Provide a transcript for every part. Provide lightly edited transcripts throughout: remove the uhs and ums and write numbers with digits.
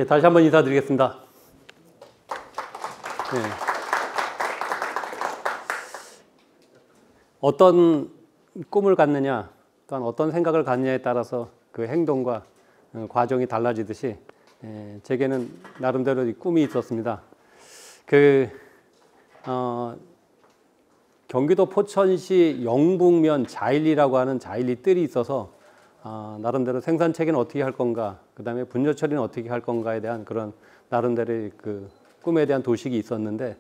다시 한번 인사드리겠습니다. 네. 어떤 꿈을 갖느냐, 또한 어떤 생각을 갖느냐에 따라서 그 행동과 과정이 달라지듯이 제게는 나름대로 꿈이 있었습니다. 경기도 포천시 영북면 자일리라고 하는 자일리 뜰이 있어서 나름대로 생산체계는 어떻게 할 건가, 그 다음에 분뇨 처리는 어떻게 할 건가에 대한 그런 나름대로의 그 꿈에 대한 도식이 있었는데,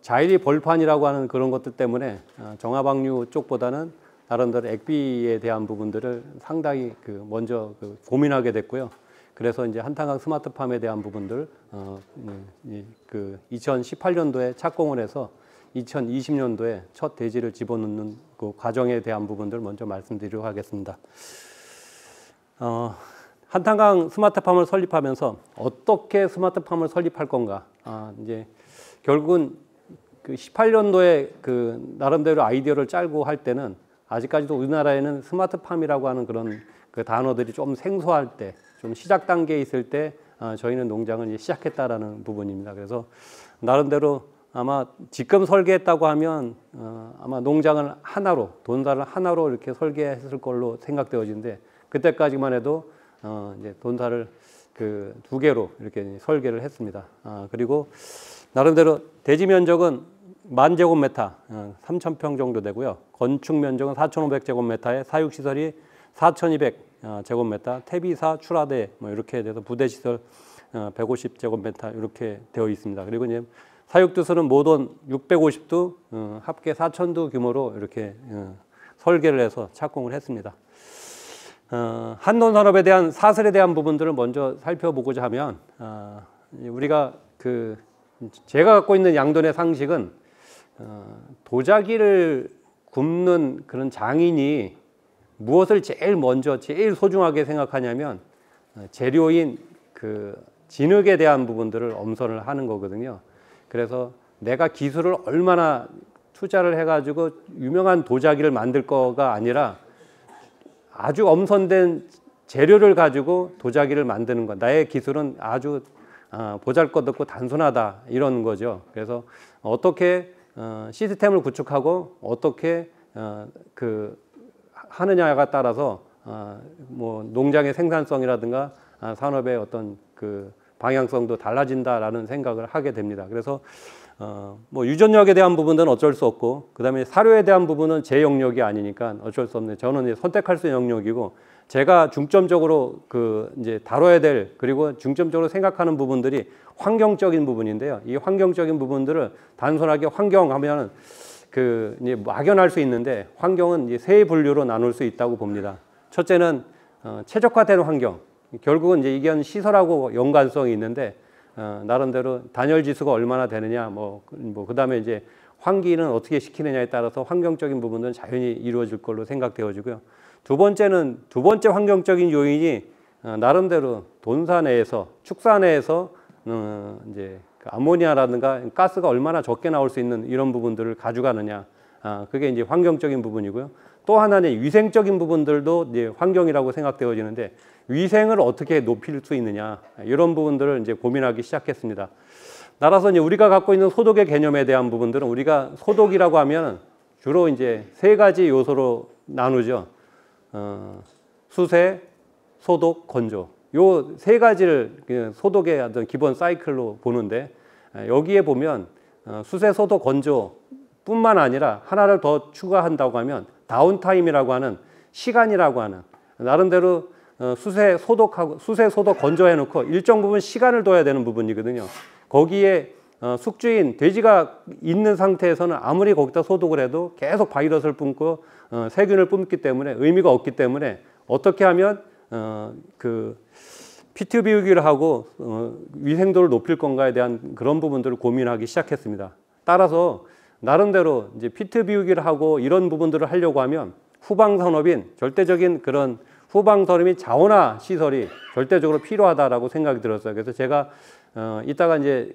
자일리 벌판이라고 하는 그런 것들 때문에 정화방류 쪽보다는 나름대로 액비에 대한 부분들을 상당히 먼저 고민하게 됐고요. 그래서 이제 한탄강 스마트팜에 대한 부분들 2018년도에 착공을 해서 2020년도에 첫 대지를 집어넣는 그 과정에 대한 부분들 먼저 말씀드리도록 하겠습니다. 한탄강 스마트팜을 설립하면서 어떻게 스마트팜을 설립할 건가? 이제 결국은 그 18년도에 나름대로 아이디어를 짜고 할 때는 아직까지도 우리나라에는 스마트팜이라고 하는 그런 그 단어들이 좀 생소할 때, 좀 시작 단계에 있을 때 저희는 농장을 이제 시작했다라는 부분입니다. 그래서 나름대로 아마 지금 설계했다고 하면 아마 농장을 하나로, 돈사를 하나로 이렇게 설계했을 걸로 생각되어지는데, 그때까지만 해도 이제 돈사를 두 개로 이렇게 설계를 했습니다. 그리고 나름대로 대지 면적은 10,000제곱미터, 3,000평 정도 되고요. 건축 면적은 4,500제곱미터에 사육시설이 4,200제곱미터, 퇴비사, 출하대 뭐 이렇게 돼서 부대시설 150제곱미터 이렇게 되어 있습니다. 그리고 이제 사육두수는 모돈 650두, 합계 4,000두 규모로 이렇게 설계를 해서 착공을 했습니다. 한돈산업에 대한 사슬에 대한 부분들을 먼저 살펴보고자 하면, 우리가 제가 갖고 있는 양돈의 상식은 도자기를 굽는 그런 장인이 무엇을 제일 먼저 제일 소중하게 생각하냐면 재료인 진흙에 대한 부분들을 엄선을 하는 거거든요. 그래서 내가 기술을 얼마나 투자를 해가지고 유명한 도자기를 만들 거가 아니라 아주 엄선된 재료를 가지고 도자기를 만드는 것. 나의 기술은 아주 보잘것없고 단순하다, 이런 거죠. 그래서 어떻게 시스템을 구축하고 어떻게 하느냐가 따라서 뭐 농장의 생산성이라든가 산업의 어떤 방향성도 달라진다라는 생각을 하게 됩니다. 그래서 뭐 유전력에 대한 부분은 어쩔 수 없고, 그 다음에 사료에 대한 부분은 제 영역이 아니니까 어쩔 수 없는데, 저는 선택할 수 있는 영역이고, 제가 중점적으로 이제 다뤄야 될, 그리고 중점적으로 생각하는 부분들이 환경적인 부분인데요. 이 환경적인 부분들을 단순하게 환경하면은 이제 막연할 수 있는데, 환경은 이제 세 분류로 나눌 수 있다고 봅니다. 첫째는 최적화된 환경. 결국은 이제 이게 시설하고 연관성이 있는데, 나름대로 단열 지수가 얼마나 되느냐, 그 다음에 이제 환기는 어떻게 시키느냐에 따라서 환경적인 부분은 자연히 이루어질 걸로 생각되어지고요. 두 번째 환경적인 요인이 나름대로 돈사 내에서, 축사 내에서 이제 아모니아라든가 가스가 얼마나 적게 나올 수 있는 이런 부분들을 가져가느냐, 그게 이제 환경적인 부분이고요. 또 하나는 위생적인 부분들도 이제 환경이라고 생각되어지는데, 위생을 어떻게 높일 수 있느냐, 이런 부분들을 이제 고민하기 시작했습니다. 따라서 이제 우리가 갖고 있는 소독의 개념에 대한 부분들은, 우리가 소독이라고 하면 주로 이제 세 가지 요소로 나누죠. 수세, 소독, 건조. 요 세 가지를 소독의 어떤 기본 사이클로 보는데, 여기에 보면 수세, 소독, 건조 뿐만 아니라 하나를 더 추가한다고 하면 다운타임이라고 하는 시간이라고 하는, 나름대로 수세, 소독, 건조해 놓고 일정 부분 시간을 둬야 되는 부분이거든요. 거기에 숙주인 돼지가 있는 상태에서는 아무리 거기다 소독을 해도 계속 바이러스를 뿜고 세균을 뿜기 때문에 의미가 없기 때문에, 어떻게 하면 피트 비우기를 하고 위생도를 높일 건가에 대한 그런 부분들을 고민하기 시작했습니다. 따라서 나름대로 이제 피트 비우기를 하고 이런 부분들을 하려고 하면 후방산업인 절대적인 그런 후방산업인 자원화 시설이 절대적으로 필요하다라고 생각이 들었어요. 그래서 제가 이따가 이제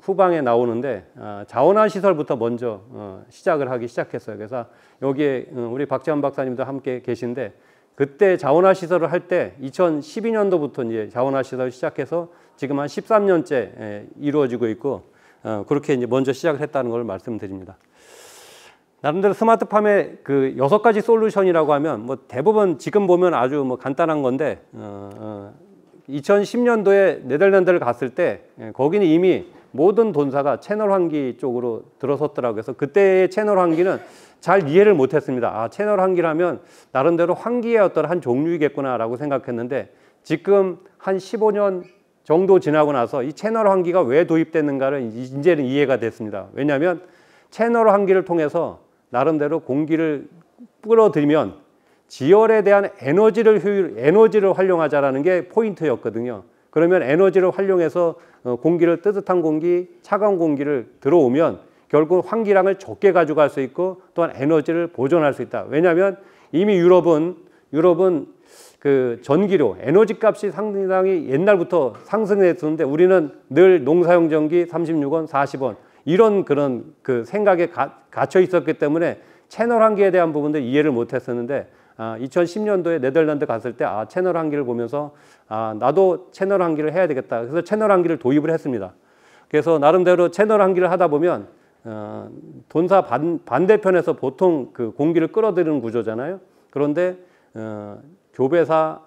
후방에 나오는데 자원화 시설부터 먼저 시작을 하기 시작했어요. 그래서 여기에 우리 박재환 박사님도 함께 계신데, 그때 자원화 시설을 할 때 2012년도부터 이제 자원화 시설을 시작해서 지금 한 13년째 이루어지고 있고 그렇게 이제 먼저 시작을 했다는 걸 말씀드립니다. 나름대로 스마트팜의 그 6가지 솔루션이라고 하면 뭐 대부분 지금 보면 아주 뭐 간단한 건데 2010년도에 네덜란드를 갔을 때 거기는 이미 모든 본사가 채널 환기 쪽으로 들어섰더라고요. 그래서 그때의 채널 환기는 잘 이해를 못했습니다. 아, 채널 환기라면 나름대로 환기의 어떤 한 종류이겠구나라고 생각했는데 지금 한 15년 정도 지나고 나서 이 채널 환기가 왜 도입됐는가를 이제는 이해가 됐습니다. 왜냐하면 채널 환기를 통해서 나름대로 공기를 끌어들이면 지열에 대한 에너지를 활용하자라는 게 포인트였거든요. 그러면 에너지를 활용해서 공기를 뜨뜻한 공기, 차가운 공기를 들어오면 결국 환기량을 적게 가져갈 수 있고 또한 에너지를 보존할 수 있다. 왜냐하면 이미 유럽은 그 전기료, 에너지 값이 상당히 옛날부터 상승했었는데 우리는 늘 농사용 전기 36원, 40원 이런 그런 그 생각에 갇혀 있었기 때문에 채널 환기에 대한 부분들 이해를 못했었는데 2010년도에 네덜란드 갔을 때 채널 환기를 보면서 나도 채널 환기를 해야 되겠다. 그래서 채널 환기를 도입을 했습니다. 그래서 나름대로 채널 환기를 하다 보면 본사 반대편에서 보통 그 공기를 끌어들이는 구조잖아요. 그런데 교배사,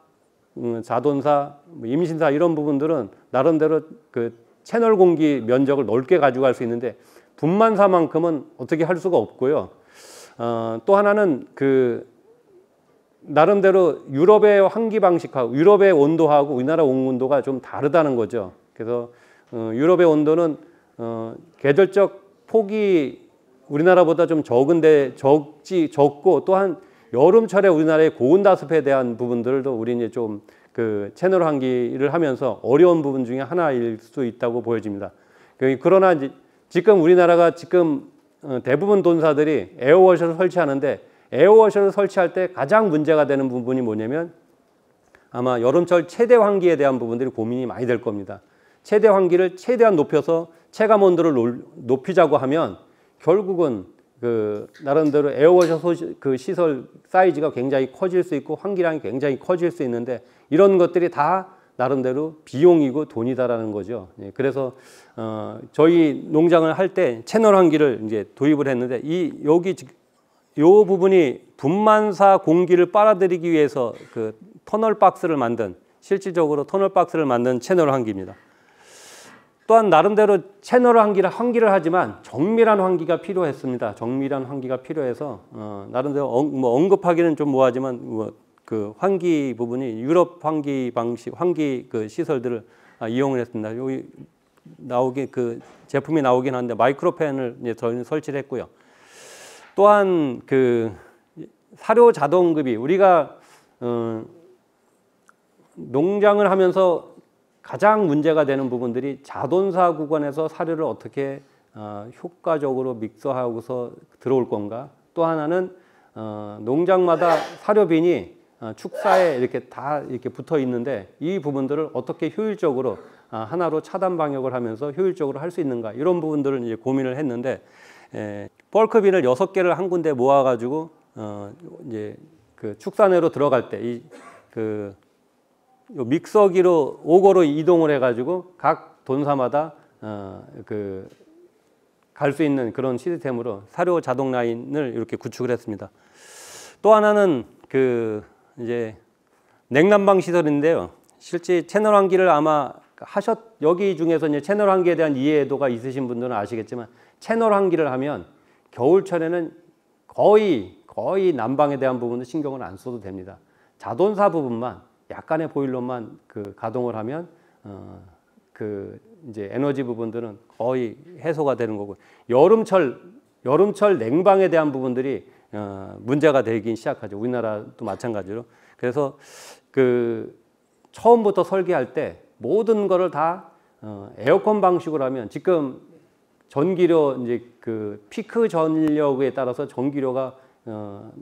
자돈사, 임신사 이런 부분들은 나름대로 그 채널 공기 면적을 넓게 가져갈 수 있는데 분만사만큼은 어떻게 할 수가 없고요. 또 하나는 그 나름대로 유럽의 환기 방식하고 유럽의 온도하고 우리나라 온도가 좀 다르다는 거죠. 그래서 유럽의 온도는 계절적 폭이 우리나라보다 좀 적고 또한 여름철에 우리나라의 고온다습에 대한 부분들도 우리 이제 좀 그 채널 환기를 하면서 어려운 부분 중에 하나일 수 있다고 보여집니다. 그러나 이제 지금 우리나라가 지금 대부분 본사들이 에어워셔를 설치하는데 에어워셔를 설치할 때 가장 문제가 되는 부분이 뭐냐면 아마 여름철 최대 환기에 대한 부분들이 고민이 많이 될 겁니다. 최대 환기를 최대한 높여서 체감 온도를 높이자고 하면 결국은 그 나름대로 에어워셔 그 시설 사이즈가 굉장히 커질 수 있고 환기량이 굉장히 커질 수 있는데 이런 것들이 다 나름대로 비용이고 돈이다라는 거죠. 그래서 저희 농장을 할 때 채널 환기를 이제 도입을 했는데 요 부분이 분만사 공기를 빨아들이기 위해서 그 터널 박스를 만든 실질적으로 터널 박스를 만든 채널 환기입니다. 또한 나름대로 채널 환기를 하지만 정밀한 환기가 필요했습니다. 정밀한 환기가 필요해서 나름대로 언급하기는 좀 뭐하지만 그 환기 부분이 유럽 환기 방식 환기 그 시설들을 이용을 했습니다. 여기 그 제품이 나오긴 하는데 마이크로팬을 이제 저희는 설치를 했고요. 또한 그 사료 자동급이 우리가 농장을 하면서 가장 문제가 되는 부분들이 자돈사 구간에서 사료를 어떻게 효과적으로 믹서하고서 들어올 건가. 또 하나는 농장마다 사료빈이 축사에 이렇게 다 이렇게 붙어 있는데 이 부분들을 어떻게 효율적으로 하나로 차단 방역을 하면서 효율적으로 할 수 있는가 이런 부분들을 이제 고민을 했는데 벌크빈을 6개를 한 군데 모아가지고 이제 그 축사내로 들어갈 때 그 믹서기로 오거로 이동을 해가지고 각 돈사마다 그 갈 수 있는 그런 시스템으로 사료 자동 라인을 이렇게 구축을 했습니다. 또 하나는 그 이제 냉난방 시설인데요. 실제 채널 환기를 아마 여기 중에서 이제 채널 환기에 대한 이해도가 있으신 분들은 아시겠지만 채널 환기를 하면 겨울철에는 거의 난방에 대한 부분은 신경을 안 써도 됩니다. 자돈사 부분만 약간의 보일러만 그 가동을 하면 그 이제 에너지 부분들은 거의 해소가 되는 거고 여름철 냉방에 대한 부분들이 문제가 되긴 시작하죠. 우리나라도 마찬가지로. 그래서 그 처음부터 설계할 때 모든 거를 다 에어컨 방식으로 하면 지금 전기료 이제 그 피크 전력에 따라서 전기료가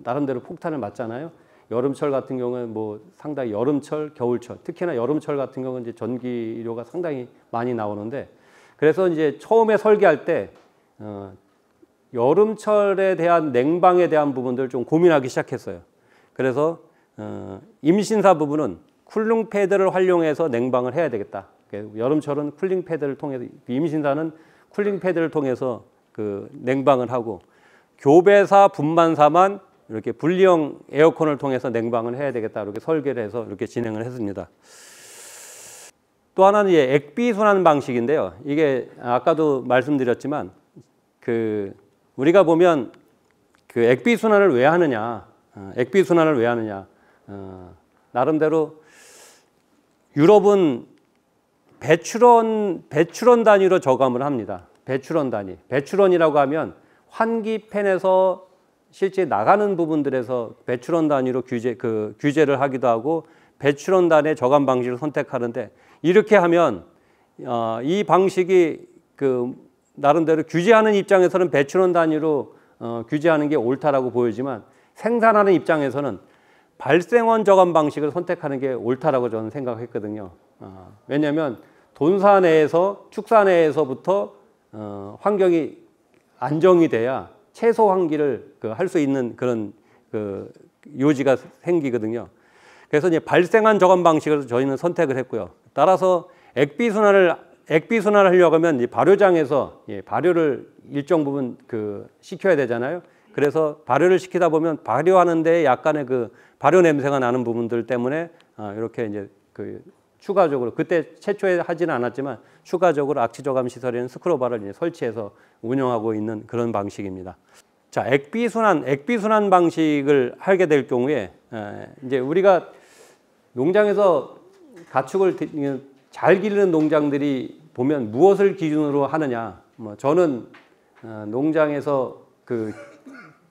나름대로 폭탄을 맞잖아요. 여름철 같은 경우는 뭐 상당히 여름철, 겨울철, 특히나 여름철 같은 경우는 이제 전기료가 상당히 많이 나오는데 그래서 이제 처음에 설계할 때 여름철에 대한 냉방에 대한 부분들을 좀 고민하기 시작했어요. 그래서 임신사 부분은 쿨링 패드를 활용해서 냉방을 해야 되겠다. 여름철은 쿨링 패드를 통해서, 임신사는 쿨링 패드를 통해서 그 냉방을 하고, 교배사, 분만사만 이렇게 분리형 에어컨을 통해서 냉방을 해야 되겠다. 이렇게 설계를 해서 이렇게 진행을 했습니다. 또 하나는 이제 액비순환 방식인데요. 이게 아까도 말씀드렸지만 우리가 보면 그 액비순환을 왜 하느냐, 액비순환을 왜 하느냐, 나름대로 유럽은 배출원 단위로 저감을 합니다. 배출원 단위. 배출원이라고 하면 환기팬에서 실제 나가는 부분들에서 배출원 단위로 규제를 하기도 하고, 배출원 단위의 저감 방식을 선택하는데, 이렇게 하면 이 방식이 나름대로 규제하는 입장에서는 배출원 단위로 규제하는 게 옳다라고 보이지만, 생산하는 입장에서는 발생원 저감 방식을 선택하는 게 옳다라고 저는 생각했거든요. 왜냐하면 돈사 내에서, 축사 내에서부터 환경이 안정이 돼야 최소 환기를 할 수 있는 그런 요지가 생기거든요. 그래서 이제 발생한 저감 방식을 저희는 선택을 했고요. 따라서 액비순환을 하려고 하면 이제 발효장에서 발효를 일정 부분 시켜야 되잖아요. 그래서 발효를 시키다 보면 발효하는데 약간의 발효 냄새가 나는 부분들 때문에 이렇게 이제 추가적으로, 그때 최초에 하지는 않았지만 추가적으로 악취 저감 시설에는 스크로바를 이제 설치해서 운영하고 있는 그런 방식입니다. 자, 액비순환 방식을 하게 될 경우에 이제 우리가 농장에서 가축을 잘 기르는 농장들이 보면 무엇을 기준으로 하느냐, 저는 농장에서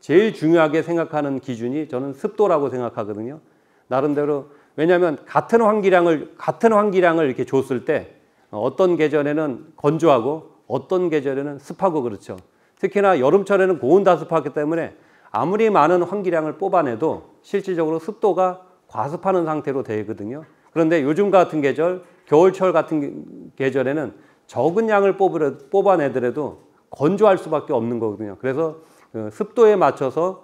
제일 중요하게 생각하는 기준이 저는 습도라고 생각하거든요. 나름대로. 왜냐하면 같은 환기량을 이렇게 줬을 때 어떤 계절에는 건조하고 어떤 계절에는 습하고 그렇죠. 특히나 여름철에는 고온다습하기 때문에 아무리 많은 환기량을 뽑아내도 실질적으로 습도가 과습하는 상태로 되거든요. 그런데 요즘 같은 계절, 겨울철 같은 계절에는 적은 양을 뽑아내더라도 건조할 수밖에 없는 거거든요. 그래서 습도에 맞춰서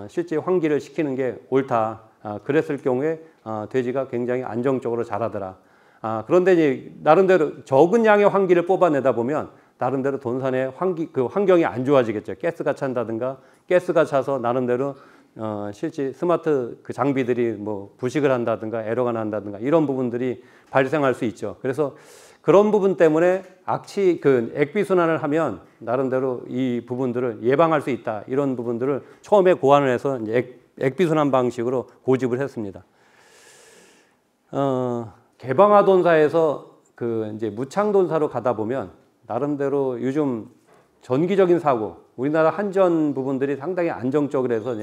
실제 환기를 시키는 게 옳다. 그랬을 경우에 돼지가 굉장히 안정적으로 자라더라. 그런데 이제 나름대로 적은 양의 환기를 뽑아내다 보면 나름대로 돈산의 환경이 안 좋아지겠죠. 가스가 찬다든가, 가스가 차서 나름대로 실제 스마트 장비들이 부식을 한다든가 에러가 난다든가 이런 부분들이 발생할 수 있죠. 그래서 그런 부분 때문에 액비순환을 하면 나름대로 이 부분들을 예방할 수 있다. 이런 부분들을 처음에 고안을 해서 이제 액비순환 방식으로 고집을 했습니다. 개방화돈사에서 이제 무창돈사로 가다 보면 나름대로 요즘 전기적인 사고, 우리나라 한전 부분들이 상당히 안정적으로 해서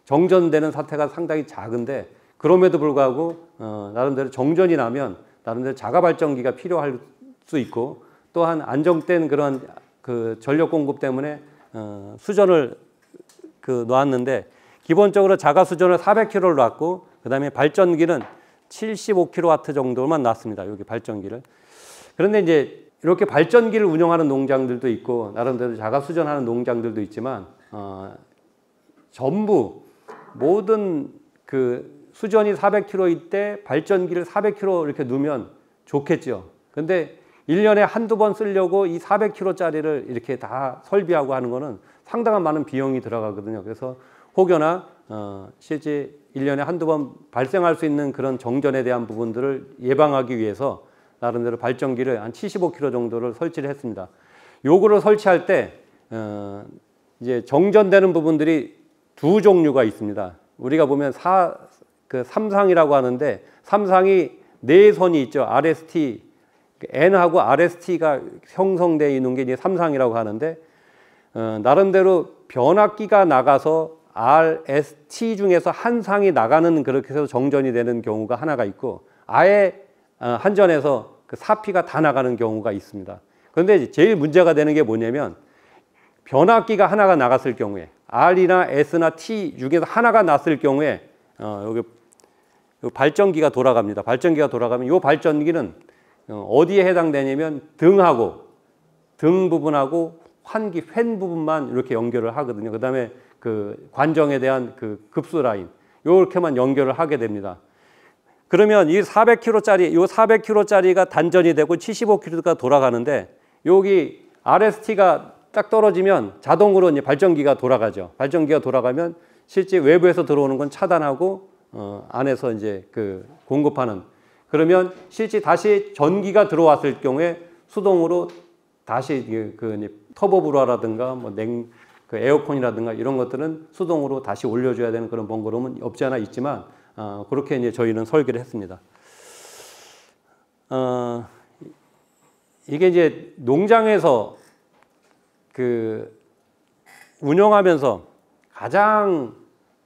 정전되는 사태가 상당히 작은데, 그럼에도 불구하고 나름대로 정전이 나면 나름대로 자가 발전기가 필요할 수 있고, 또한 안정된 그런 전력 공급 때문에 수전을 놓았는데, 기본적으로 자가 수전을 400kW를 놨고, 그다음에 발전기는 75kW 정도만 놨습니다. 여기 발전기를. 그런데 이제 이렇게 발전기를 운영하는 농장들도 있고 나름대로 자가 수전하는 농장들도 있지만 전부 모든 수전이 400kW일 때 발전기를 400kW 이렇게 놓으면 좋겠죠. 근데 1년에 한두 번 쓰려고 이 400kW짜리를 이렇게 다 설비하고 하는 거는 상당한 많은 비용이 들어가거든요. 그래서 혹여나 실제 1년에 한두 번 발생할 수 있는 그런 정전에 대한 부분들을 예방하기 위해서 나름대로 발전기를 한 75kW 정도를 설치를 했습니다. 요거를 설치할 때 이제 정전되는 부분들이 두 종류가 있습니다. 우리가 보면 삼상이라고 하는데, 삼상이 네 선이 있죠. RST, N하고 RST가 형성되어 있는 게 이제 삼상이라고 하는데, 나름대로 변압기가 나가서 RST 중에서 한 상이 나가는, 그렇게 해서 정전이 되는 경우가 하나가 있고, 아예 한전에서 사피가 다 나가는 경우가 있습니다. 그런데 제일 문제가 되는 게 뭐냐면, 변압기가 하나가 나갔을 경우에, R이나 S나 T 중에서 하나가 났을 경우에 여기 발전기가 돌아갑니다. 발전기가 돌아가면 이 발전기는 어디에 해당되냐면 등 부분하고 환기 팬 부분만 이렇게 연결을 하거든요. 그다음에 관정에 대한 급수 라인, 요렇게만 연결을 하게 됩니다. 그러면 이 400km짜리, 요 400km짜리가 단전이 되고 75km가 돌아가는데 여기 RST가 딱 떨어지면 자동으로 이제 발전기가 돌아가죠. 발전기가 돌아가면 실제 외부에서 들어오는 건 차단하고 안에서 이제 그 공급하는. 그러면 실제 다시 전기가 들어왔을 경우에 수동으로 다시 그 터보 브루어라든가 뭐 그 에어컨이라든가 이런 것들은 수동으로 다시 올려줘야 되는 그런 번거로움은 없지 않아 있지만 그렇게 이제 저희는 설계를 했습니다. 이게 이제 농장에서 그 운영하면서 가장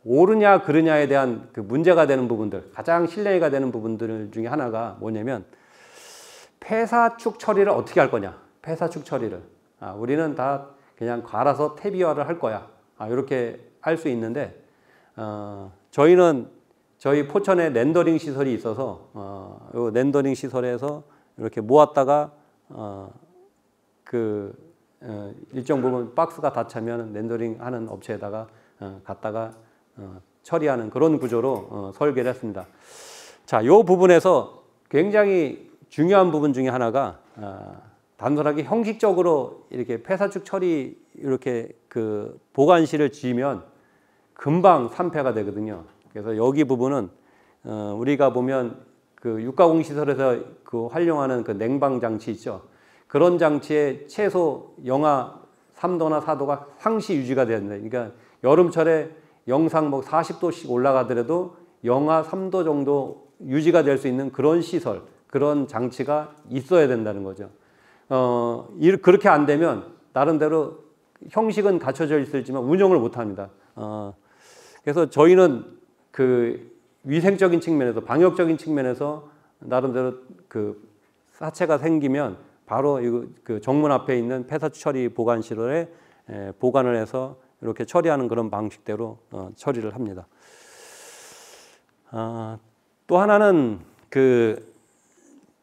옳으냐 그르냐에 대한 그 문제가 되는 부분들, 가장 신뢰가 되는 부분들 중에 하나가 뭐냐면 폐사축 처리를 어떻게 할 거냐. 폐사축 처리를. 우리는 다 그냥 갈아서 퇴비화를 할 거야. 이렇게 할 수 있는데 저희는 저희 포천에 렌더링 시설이 있어서 요 렌더링 시설에서 이렇게 모았다가 일정 부분 박스가 다 차면 렌더링 하는 업체에다가 갖다가 처리하는 그런 구조로 설계를 했습니다. 자, 요 부분에서 굉장히 중요한 부분 중에 하나가 단순하게 형식적으로 이렇게 폐사축 처리 이렇게 그 보관실을 지으면 금방 산패가 되거든요. 그래서 여기 부분은 우리가 보면 그 육가공 시설에서 그 활용하는 그 냉방 장치 있죠. 그런 장치에 최소 영하 3도나 4도가 상시 유지가 돼야 된다. 그러니까 여름철에 영상 뭐 40도씩 올라가더라도 영하 3도 정도 유지가 될 수 있는 그런 시설, 그런 장치가 있어야 된다는 거죠. 그렇게 안 되면 나름대로 형식은 갖춰져 있을지만 운영을 못 합니다. 그래서 저희는 그 위생적인 측면에서, 방역적인 측면에서 나름대로 그 사체가 생기면 바로 그 정문 앞에 있는 폐사축 처리 보관실에 보관을 해서 이렇게 처리하는 그런 방식대로 처리를 합니다. 또 하나는 그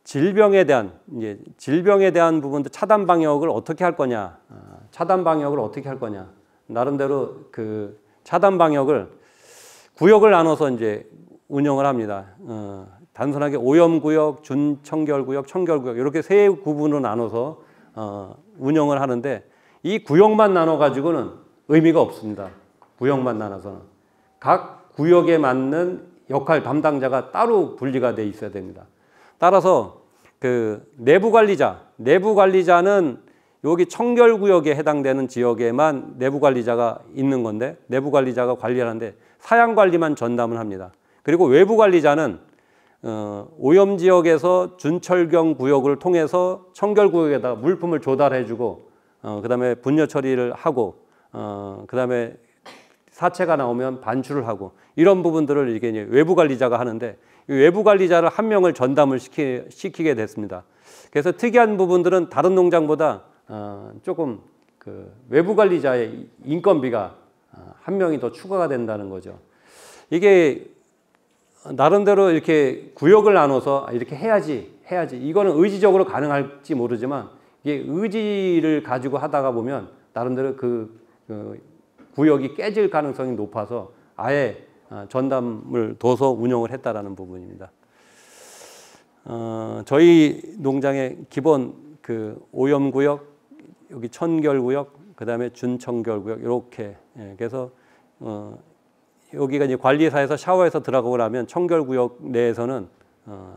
질병에 대한 부분도 차단 방역을 어떻게 할 거냐. 차단 방역을 어떻게 할 거냐. 나름대로 그 차단 방역을 구역을 나눠서 이제 운영을 합니다. 단순하게 오염구역, 준청결구역, 청결구역 이렇게 세 구분으로 나눠서 운영을 하는데 이 구역만 나눠 가지고는 의미가 없습니다. 구역만 나눠서는 각 구역에 맞는 역할 담당자가 따로 분리가 돼 있어야 됩니다. 따라서 그 내부 관리자는 여기 청결구역에 해당되는 지역에만 내부 관리자가 있는 건데 내부 관리자가 관리를 하는데 사양 관리만 전담을 합니다. 그리고 외부 관리자는 오염 지역에서 준철경 구역을 통해서 청결구역에다가 물품을 조달해주고 그다음에 분뇨 처리를 하고 그다음에 사체가 나오면 반출을 하고 이런 부분들을 이게 이제 외부 관리자가 하는데 이 외부 관리자를 한 명을 전담을 시키게 됐습니다. 그래서 특이한 부분들은 다른 농장보다 조금 그 외부 관리자의 인건비가 한 명이 더 추가가 된다는 거죠. 이게 나름대로 이렇게 구역을 나눠서 이렇게 해야지 이거는 의지적으로 가능할지 모르지만 이게 의지를 가지고 하다가 보면 나름대로 그 구역이 깨질 가능성이 높아서 아예 전담을 둬서 운영을 했다라는 부분입니다. 저희 농장의 기본 그 오염구역, 여기 청결구역, 그 다음에 준청결구역 이렇게 그래서 여기가 이제 관리사에서 샤워해서 들어가고 나면 청결구역 내에서는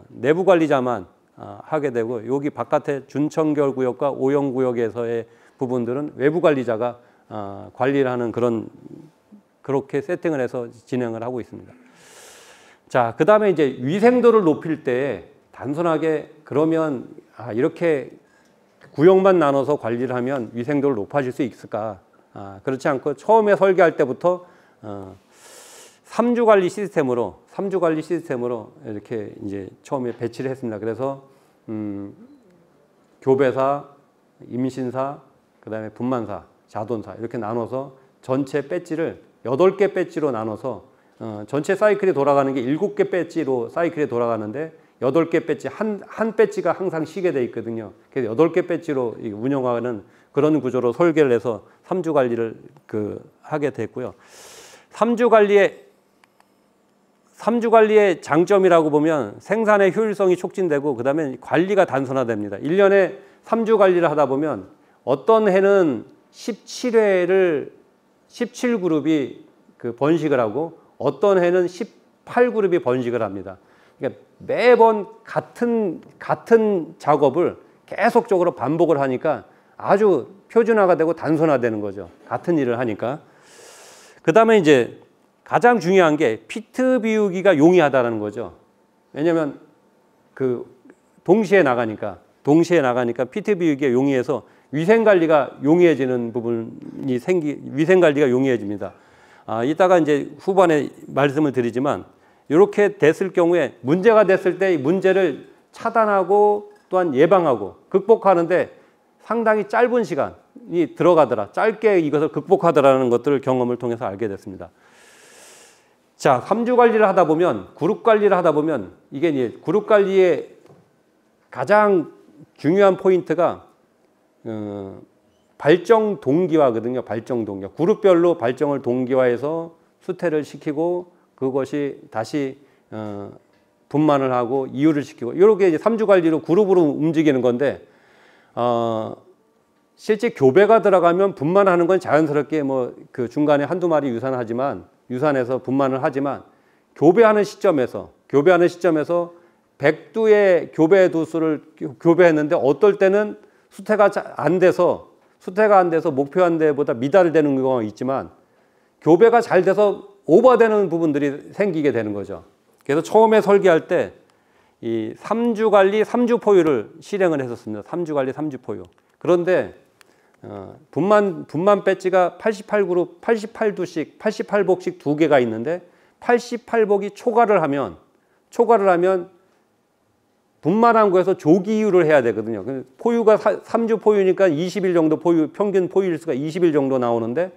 내부 관리자만 하게 되고 여기 바깥에 준청결구역과 오염구역에서의 부분들은 외부 관리자가 관리를 하는 그렇게 세팅을 해서 진행을 하고 있습니다. 자, 그 다음에 이제 위생도를 높일 때 단순하게 그러면 이렇게 구역만 나눠서 관리를 하면 위생도를 높아질 수 있을까? 그렇지 않고 처음에 설계할 때부터 3주 관리 시스템으로 이렇게 이제 처음에 배치를 했습니다. 그래서 교배사, 임신사, 그다음에 분만사, 자돈사 이렇게 나눠서 전체 배지를 8개 배지로 나눠서 전체 사이클이 돌아가는 게 7개 배지로 사이클이 돌아가는데 8개 배지 한 배지가 항상 쉬게 돼 있거든요. 그래서 8개 배지로 운영하는 그런 구조로 설계를 해서 3주 관리를 하게 됐고요. 3주 관리에 삼주 관리의 장점이라고 보면 생산의 효율성이 촉진되고 그다음에 관리가 단순화됩니다. 1년에 3주 관리를 하다 보면 어떤 해는 17그룹이 그 번식을 하고 어떤 해는 18그룹이 번식을 합니다. 그러니까 매번 같은 작업을 계속적으로 반복을 하니까 아주 표준화가 되고 단순화되는 거죠. 같은 일을 하니까. 그다음에 이제 가장 중요한 게 피트 비우기가 용이하다는 거죠. 왜냐하면 그 동시에 나가니까 피트 비우기가 용이해서 위생 관리가 용이해지는 부분이 위생 관리가 용이해집니다. 이따가 이제 후반에 말씀을 드리지만 이렇게 됐을 경우에 문제가 됐을 때 이 문제를 차단하고 또한 예방하고 극복하는데 상당히 짧은 시간이 들어가더라. 짧게 이것을 극복하더라는 것들을 경험을 통해서 알게 됐습니다. 자, 3주 관리를 하다 보면, 그룹 관리를 하다 보면, 이게 이제 그룹 관리의 가장 중요한 포인트가, 발정 동기화거든요. 발정 동기화. 그룹별로 발정을 동기화해서 수태를 시키고, 그것이 다시, 분만을 하고, 이유를 시키고, 이렇게 이제 3주 관리로 그룹으로 움직이는 건데, 실제 교배가 들어가면 분만하는 건 자연스럽게 뭐 그 중간에 한두 마리 유산해서 분만을 하지만 교배하는 시점에서 100두의 교배 두수를 교배했는데 어떨 때는 수태가 안 돼서 목표한 데보다 미달되는 경우가 있지만 교배가 잘 돼서 오버되는 부분들이 생기게 되는 거죠. 그래서 처음에 설계할 때 이 3주 관리 3주 포유를 실행을 했었습니다. 3주 관리 3주 포유. 그런데 분만 배지가 88그룹, 88두씩, 88복씩 2개가 있는데 88복이 초과를 하면 분만한 거에서 조기 이유를 해야 되거든요. 포유가 3주 포유니까 20일 정도 평균 포유일수가 20일 정도 나오는데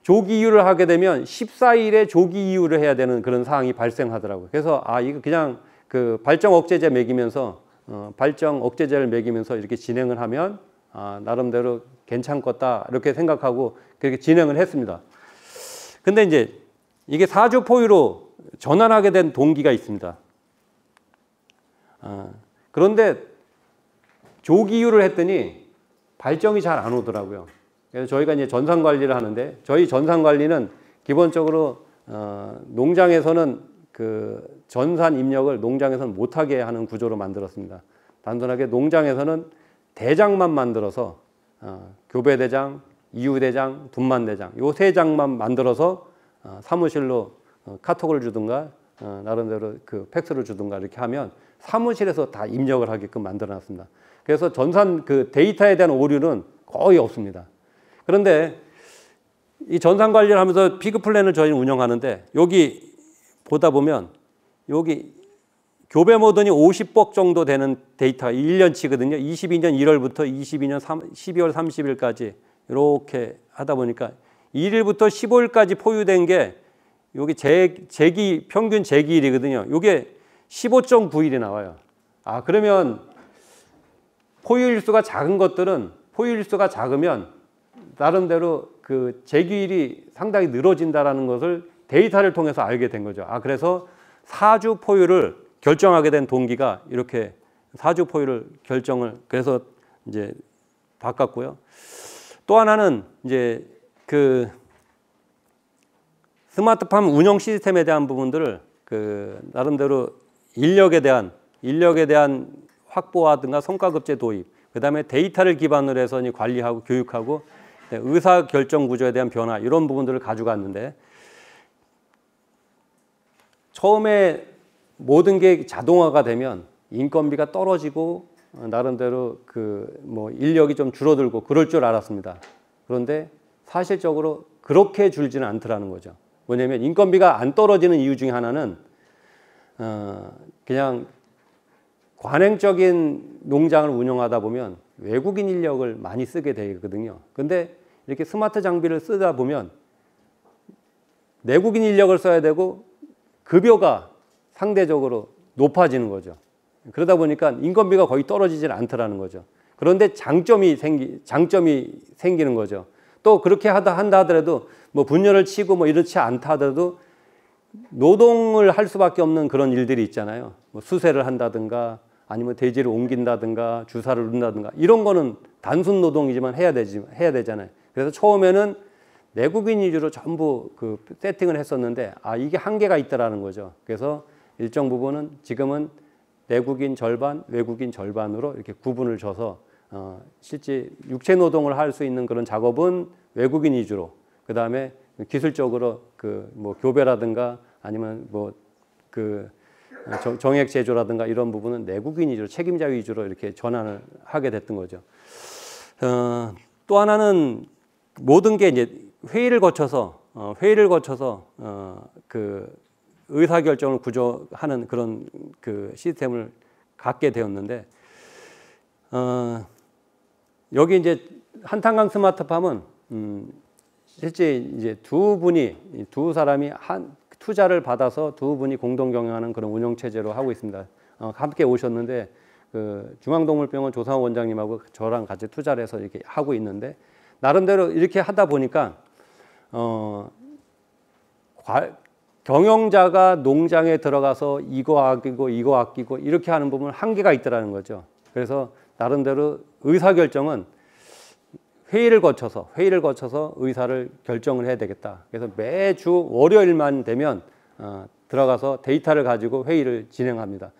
조기 이유를 하게 되면 14일에 조기 이유를 해야 되는 그런 상황이 발생하더라고요. 그래서 이거 그냥 그 발정 억제제 를 먹이면서 이렇게 진행을 하면 나름대로 괜찮겠다 이렇게 생각하고 그렇게 진행을 했습니다. 근데 이제 이게 4주 포유로 전환하게 된 동기가 있습니다. 그런데 조기유를 했더니 발정이 잘 안 오더라고요. 그래서 저희가 이제 전산 관리를 하는데 저희 전산 관리는 기본적으로 농장에서는 그 전산 입력을 농장에서는 못하게 하는 구조로 만들었습니다. 단순하게 농장에서는 대장만 만들어서 교배대장, 이유대장, 분만대장 요 세 장만 만들어서 사무실로 카톡을 주든가 나름대로 그 팩스를 주든가 이렇게 하면 사무실에서 다 입력을 하게끔 만들어놨습니다. 그래서 전산 그 데이터에 대한 오류는 거의 없습니다. 그런데 이 전산 관리를 하면서 피그 플랜을 저희는 운영하는데 여기 보다 보면 여기 교배 모던이 50복 정도 되는 데이터가 1년치거든요. 22년 1월부터 22년 12월 30일까지 이렇게 하다 보니까 1일부터 15일까지 포유된 게 여기 평균 재기일이거든요. 이게 15.9일이 나와요. 그러면 포유일수가 작으면 나름대로 그 재기일이 상당히 늘어진다라는 것을 데이터를 통해서 알게 된 거죠. 그래서 4주 포유를 결정하게 된 동기가 이렇게 4주 포유를 그래서 이제 바꿨고요. 또 하나는 이제 그 스마트팜 운영 시스템에 대한 부분들을 그 나름대로 인력에 대한 확보하든가 성과급제 도입, 그다음에 데이터를 기반으로 해서 관리하고 교육하고 의사 결정 구조에 대한 변화 이런 부분들을 가져갔는데 처음에 모든 게 자동화가 되면 인건비가 떨어지고 나름대로 그 뭐 인력이 좀 줄어들고 그럴 줄 알았습니다. 그런데 사실적으로 그렇게 줄지는 않더라는 거죠. 뭐냐면 인건비가 안 떨어지는 이유 중에 하나는 그냥 관행적인 농장을 운영하다 보면 외국인 인력을 많이 쓰게 되거든요. 근데 이렇게 스마트 장비를 쓰다 보면 내국인 인력을 써야 되고 급여가 상대적으로 높아지는 거죠. 그러다 보니까 인건비가 거의 떨어지질 않더라는 거죠. 그런데 장점이 생기는 거죠. 또 그렇게 한다 하더라도 뭐 분열을 치고 뭐 이렇지 않다 하더라도 노동을 할 수밖에 없는 그런 일들이 있잖아요. 뭐 수세를 한다든가 아니면 대지를 옮긴다든가 주사를 놓는다든가 이런 거는 단순 노동이지만 해야 되잖아요. 그래서 처음에는 내국인 위주로 전부 그 세팅을 했었는데 이게 한계가 있다라는 거죠. 그래서 일정 부분은 지금은 내국인 절반, 외국인 절반으로 이렇게 구분을 줘서 실제 육체 노동을 할 수 있는 그런 작업은 외국인 위주로, 그 다음에 기술적으로 그 뭐 교배라든가 아니면 뭐 그 정액 제조라든가 이런 부분은 내국인 위주로, 책임자 위주로 이렇게 전환을 하게 됐던 거죠. 또 하나는 모든 게 이제 회의를 거쳐서 그 의사결정을 구조하는 그런 그 시스템을 갖게 되었는데, 여기 이제 한탄강 스마트팜은 실제 이제 두 사람이 한 투자를 받아서 두 분이 공동 경영하는 그런 운영 체제로 하고 있습니다. 함께 오셨는데 그 중앙동물병원 조상호 원장님하고 저랑 같이 투자를 해서 이렇게 하고 있는데, 나름대로 이렇게 하다 보니까 경영자가 농장에 들어가서 이거 아끼고 이렇게 하는 부분은 한계가 있더라는 거죠. 그래서 나름대로 의사결정은 회의를 거쳐서 의사를 결정을 해야 되겠다. 그래서 매주 월요일만 되면 들어가서 데이터를 가지고 회의를 진행합니다.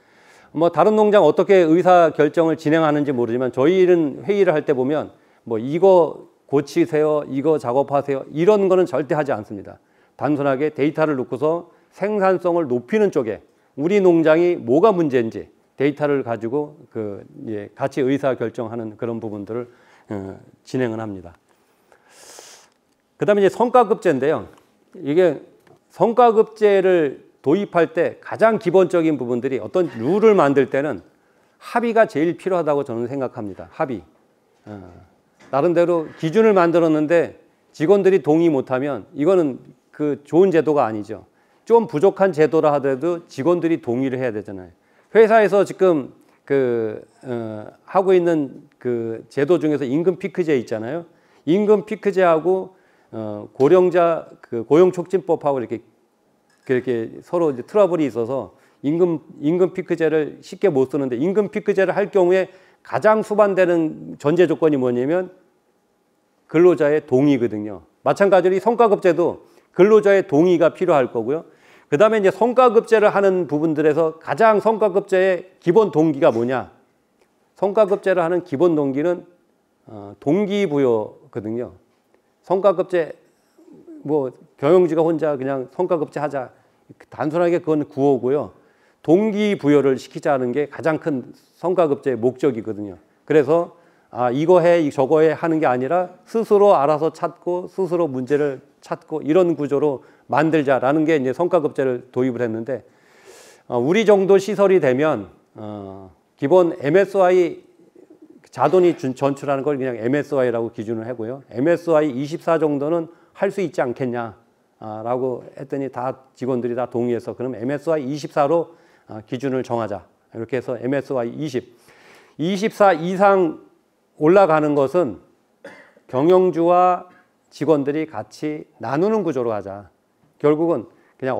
뭐 다른 농장 어떻게 의사 결정을 진행하는지 모르지만 저희는 회의를 할 때 보면 뭐 이거 고치세요, 이거 작업하세요 이런 거는 절대 하지 않습니다. 단순하게 데이터를 놓고서 생산성을 높이는 쪽에 우리 농장이 뭐가 문제인지 데이터를 가지고 같이 의사 결정하는 그런 부분들을 진행을 합니다. 그 다음에 이제 성과급제인데요. 이게 성과급제를 도입할 때 가장 기본적인 부분들이 어떤 룰을 만들 때는 합의가 제일 필요하다고 저는 생각합니다. 합의. 나름대로 기준을 만들었는데 직원들이 동의 못하면 이거는 그 좋은 제도가 아니죠. 좀 부족한 제도라 하더라도 직원들이 동의를 해야 되잖아요. 회사에서 지금 하고 있는 그 제도 중에서 임금 피크제 있잖아요. 임금 피크제하고 고령자 고용촉진법하고 이렇게 서로 이제 트러블이 있어서 임금 피크제를 쉽게 못 쓰는데, 임금 피크제를 할 경우에 가장 수반되는 전제 조건이 뭐냐면 근로자의 동의거든요. 마찬가지로 이 성과급제도 근로자의 동의가 필요할 거고요. 그 다음에 이제 성과급제를 하는 부분들에서 가장 성과급제의 기본 동기가 뭐냐? 성과급제를 하는 기본 동기는 동기부여거든요. 성과급제 뭐 경영지가 혼자 그냥 성과급제 하자, 단순하게 그건 구호고요. 동기부여를 시키자는 게 가장 큰 성과급제의 목적이거든요. 그래서 이거 해 저거 해 하는 게 아니라 스스로 알아서 찾고 스스로 문제를 찾고 이런 구조로 만들자라는 게 이제 성과급제를 도입을 했는데, 우리 정도 시설이 되면 기본 MSY 자돈이 전출하는 걸 그냥 MSY라고 기준을 하고요. MSY 24 정도는 할 수 있지 않겠냐라고 했더니 다 직원들이 다 동의해서 그럼 MSY 24로 기준을 정하자. 이렇게 해서 MSY 24 이상 올라가는 것은 경영주와 직원들이 같이 나누는 구조로 하자. 결국은 그냥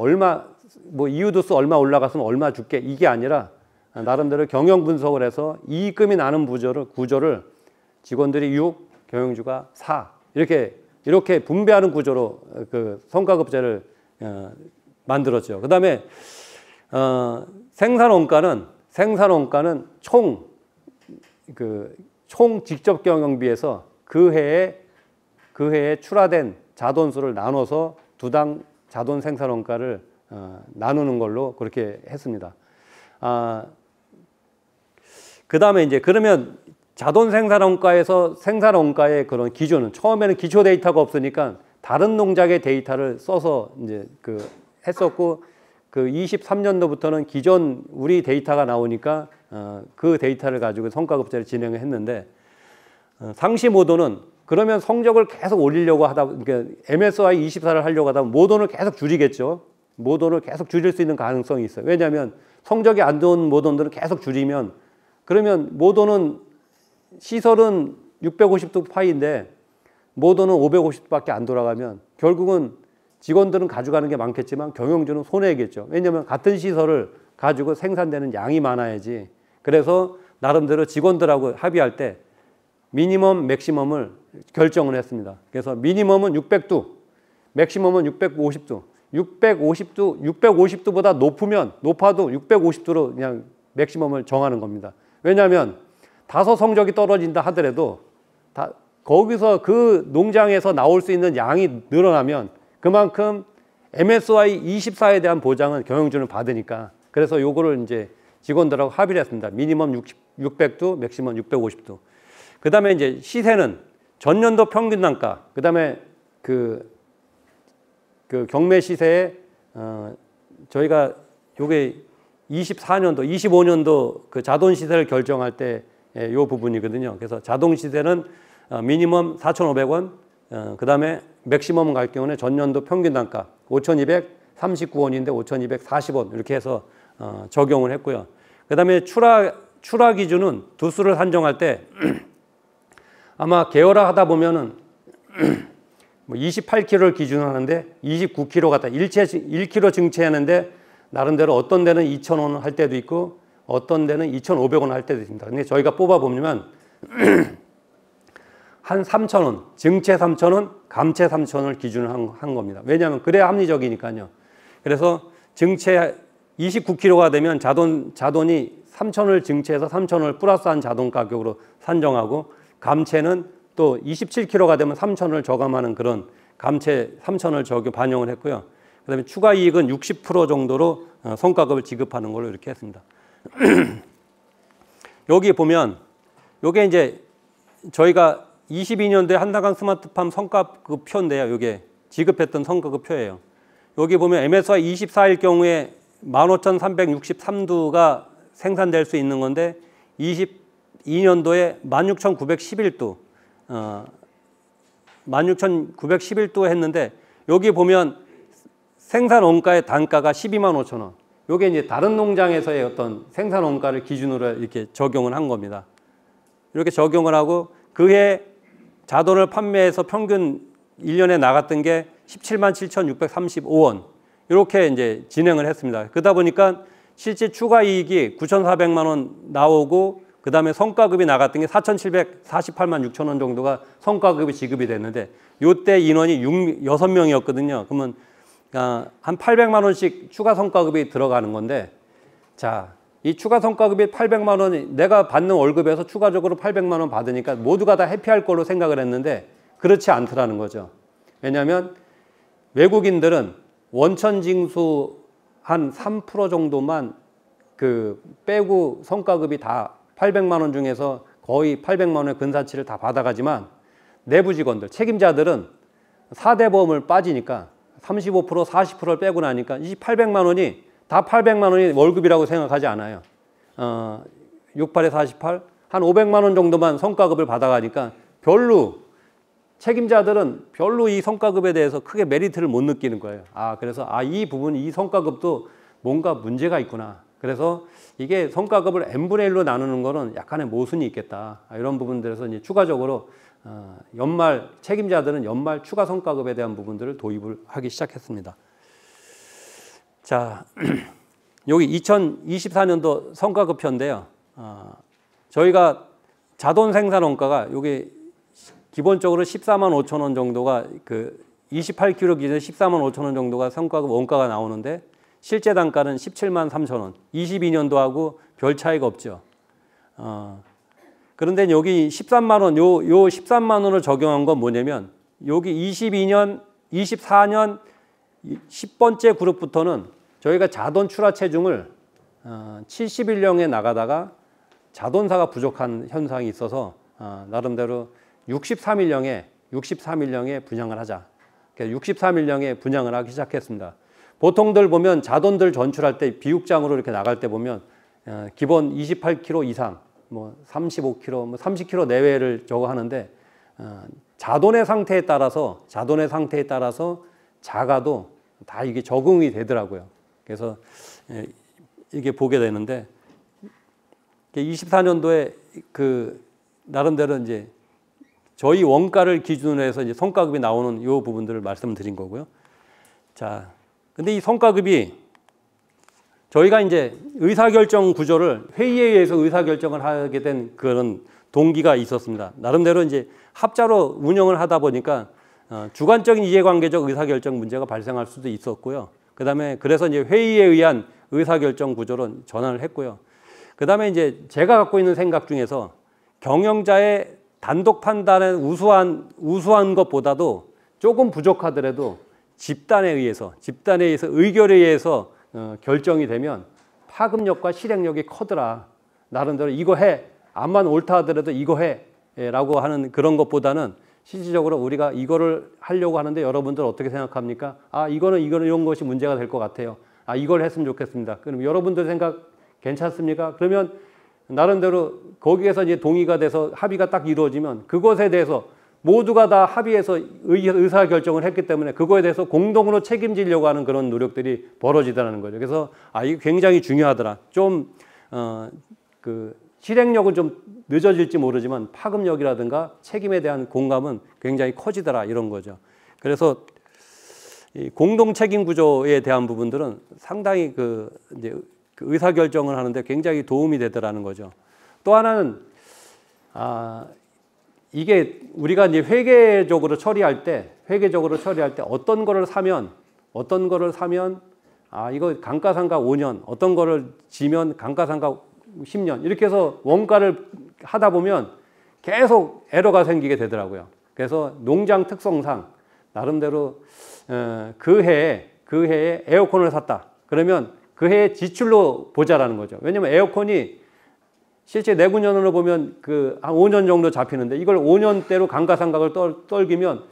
뭐 이유도수 얼마 올라갔으면 얼마 줄게 이게 아니라 나름대로 경영 분석을 해서 이익금이 나는 구조를 직원들이 6, 경영주가 4 이렇게 분배하는 구조로 그 성과급제를 만들었죠. 그다음에 생산원가는 총 직접 경영비에서 그 해에 출하된 자돈수를 나눠서 두당 자돈 생산원가를 나누는 걸로 그렇게 했습니다. 그 다음에 이제 그러면 자돈 생산원가에서 생산원가의 그런 기준은 처음에는 기초 데이터가 없으니까 다른 농장의 데이터를 써서 이제 했었고, 23년도부터는 기존 우리 데이터가 나오니까 그 데이터를 가지고 성과급제를 진행을 했는데, 상시 모도는 그러면 성적을 계속 올리려고 그러니까 MSY 24를 하려고 하다 보면 모돈을 계속 줄이겠죠. 모돈을 계속 줄일 수 있는 가능성이 있어요. 왜냐하면 성적이 안 좋은 모돈들은 계속 줄이면, 그러면 모돈은 시설은 650도 파인데 모돈은 550도밖에 안 돌아가면 결국은 직원들은 가져가는 게 많겠지만 경영주는 손해겠죠. 왜냐하면 같은 시설을 가지고 생산되는 양이 많아야지. 그래서 나름대로 직원들하고 합의할 때 미니멈 맥시멈을 결정을 했습니다. 그래서 미니멈은 600도, 맥시멈은 650도. 650도보다 높아도 650도로 그냥 맥시멈을 정하는 겁니다. 왜냐하면 다소 성적이 떨어진다 하더라도 거기서 그 농장에서 나올 수 있는 양이 늘어나면 그만큼 MSY 24에 대한 보장은 경영주는 받으니까. 그래서 요거를 이제 직원들하고 합의를 했습니다. 미니멈 600도, 맥시멈 650도. 그 다음에 이제 시세는 전년도 평균 단가, 그 다음에 그 경매 시세에 저희가 요게 24년도, 25년도 그 자동 시세를 결정할 때 요 부분이거든요. 그래서 자동 시세는 미니멈 4,500원, 그 다음에 맥시멈 갈 경우는 전년도 평균 단가 5,239원인데 5,240원 이렇게 해서 적용을 했고요. 그 다음에 출하 기준은 두수를 산정할 때 아마 계열화 하다 보면은 28kg를 기준으로 하는데 29kg 갖다 1kg 증체하는데 나름대로 어떤 데는 2,000원 할 때도 있고 어떤 데는 2,500원 할 때도 있습니다. 근데 저희가 뽑아보면 한 3,000원, 증체 3,000원, 감체 3,000원을 기준으로 한 겁니다. 왜냐하면 그래야 합리적이니까요. 그래서 증체 29kg가 되면 자돈이 3,000원을 증체해서 3,000원을 플러스한 자돈 가격으로 산정하고 감체는 또 27kg가 되면 3,000원을 저감하는 그런 감체 3,000원을 반영을 했고요. 그 다음에 추가 이익은 60% 정도로 성과급을 지급하는 걸로 이렇게 했습니다. 여기 보면 요게 이제 저희가 22년도에 한다강 스마트팜 성과급 표인데요. 요게 지급했던 성과급 표예요. 여기 보면 MSY 24일 경우에 15,363두가 생산될 수 있는 건데 22년도에 16,911두 16,911두 했는데 여기 보면 생산 원가의 단가가 125,000원. 요게 이제 다른 농장에서의 어떤 생산 원가를 기준으로 이렇게 적용을 한 겁니다. 이렇게 적용을 하고 그해 자돈을 판매해서 평균 1년에 나갔던 게 177,635원. 이렇게 이제 진행을 했습니다. 그러다 보니까 실제 추가 이익이 9,400만 원 나오고 그다음에 성과급이 나갔던 게 4,748만 6천 원 정도가 성과급이 지급이 됐는데 요때 인원이 6명이었거든요. 그러면 한 800만 원씩 추가 성과급이 들어가는 건데 자, 이 추가 성과급이 800만 원이 내가 받는 월급에서 추가적으로 800만 원 받으니까 모두가 다 해피할 걸로 생각을 했는데 그렇지 않더라는 거죠. 왜냐하면 외국인들은 원천징수 한 3% 정도만 빼고 성과급이 다 800만 원 중에서 거의 800만 원의 근사치를 다 받아가지만 내부 직원들, 책임자들은 4대 보험을 빠지니까 35%, 40%를 빼고 나니까 이 800만 원이 다 800만 원이 월급이라고 생각하지 않아요. 68에 48, 한 500만 원 정도만 성과급을 받아가니까 책임자들은 별로 이 성과급에 대해서 크게 메리트를 못 느끼는 거예요. 그래서 이 부분, 이 성과급도 뭔가 문제가 있구나. 그래서 이게 성과급을 n분의 1로 나누는 거는 약간의 모순이 있겠다. 이런 부분들에서 이제 추가적으로 책임자들은 연말 추가 성과급에 대한 부분들을 도입을 하기 시작했습니다. 자, 여기 2024년도 성과급표인데요. 저희가 자돈 생산 원가가 여기 기본적으로 14만 5천 원 정도가 28kg 기준 14만 5천 원 정도가 성과급 원가가 나오는데 실제 단가는 17만 3천 원. 22년도하고 별 차이가 없죠. 그런데 여기 13만 원, 요 13만 원을 적용한 건 뭐냐면 여기 22년, 24년 10번째 그룹부터는 저희가 자돈 출하 체중을 71령에 나가다가 자돈사가 부족한 현상이 있어서 나름대로 63일령에 분양을 하자. 63일령에 분양을 하기 시작했습니다. 보통들 보면 자돈들 전출할 때 비육장으로 이렇게 나갈 때 보면 기본 28kg 이상, 35kg, 30kg 내외를 저거 하는데 자돈의 상태에 따라서 작아도 다 이게 적응이 되더라고요. 그래서 이게 보게 되는데 24년도에 나름대로 이제 저희 원가를 기준으로 해서 이제 성과급이 나오는 이 부분들을 말씀드린 거고요. 자, 근데 이 성과급이 저희가 이제 의사결정 구조를 회의에 의해서 의사결정을 하게 된 그런 동기가 있었습니다. 나름대로 이제 합자로 운영을 하다 보니까 주관적인 이해관계적 의사결정 문제가 발생할 수도 있었고요. 그다음에 그래서 이제 회의에 의한 의사결정 구조로 전환을 했고요. 그다음에 이제 제가 갖고 있는 생각 중에서 경영자의 단독 판단은 우수한 것보다도 조금 부족하더라도 집단에 의해서 의결에 의해서 결정이 되면 파급력과 실행력이 커더라. 나름대로 이거 해. 암만 옳다 하더라도 이거 해. 라고 하는 그런 것보다는 실질적으로 우리가 이거를 하려고 하는데 여러분들 어떻게 생각합니까? 이거는 이런 것이 문제가 될 것 같아요. 이걸 했으면 좋겠습니다. 그럼 여러분들 생각 괜찮습니까? 그러면 나름대로 거기에서 이제 동의가 돼서 합의가 딱 이루어지면 그것에 대해서 모두가 다 합의해서 의사결정을 했기 때문에 그거에 대해서 공동으로 책임지려고 하는 그런 노력들이 벌어지더라는 거죠. 그래서 이게 굉장히 중요하더라. 좀 그 실행력은 좀 늦어질지 모르지만 파급력이라든가 책임에 대한 공감은 굉장히 커지더라 이런 거죠. 그래서 이 공동 책임 구조에 대한 부분들은 상당히 이제 그 의사결정을 하는데 굉장히 도움이 되더라는 거죠. 또 하나는 이게 우리가 이제 회계적으로 처리할 때 어떤 거를 사면 이거 감가상각 5년, 어떤 거를 지면 감가상각 10년 이렇게 해서 원가를 하다 보면 계속 에러가 생기게 되더라고요. 그래서 농장 특성상 나름대로 그 해에 에어컨을 샀다. 그러면 그 해의 지출로 보자라는 거죠. 왜냐면 에어컨이 실제 내구년으로 보면 한 5년 정도 잡히는데 이걸 5년대로 감가상각을 떨기면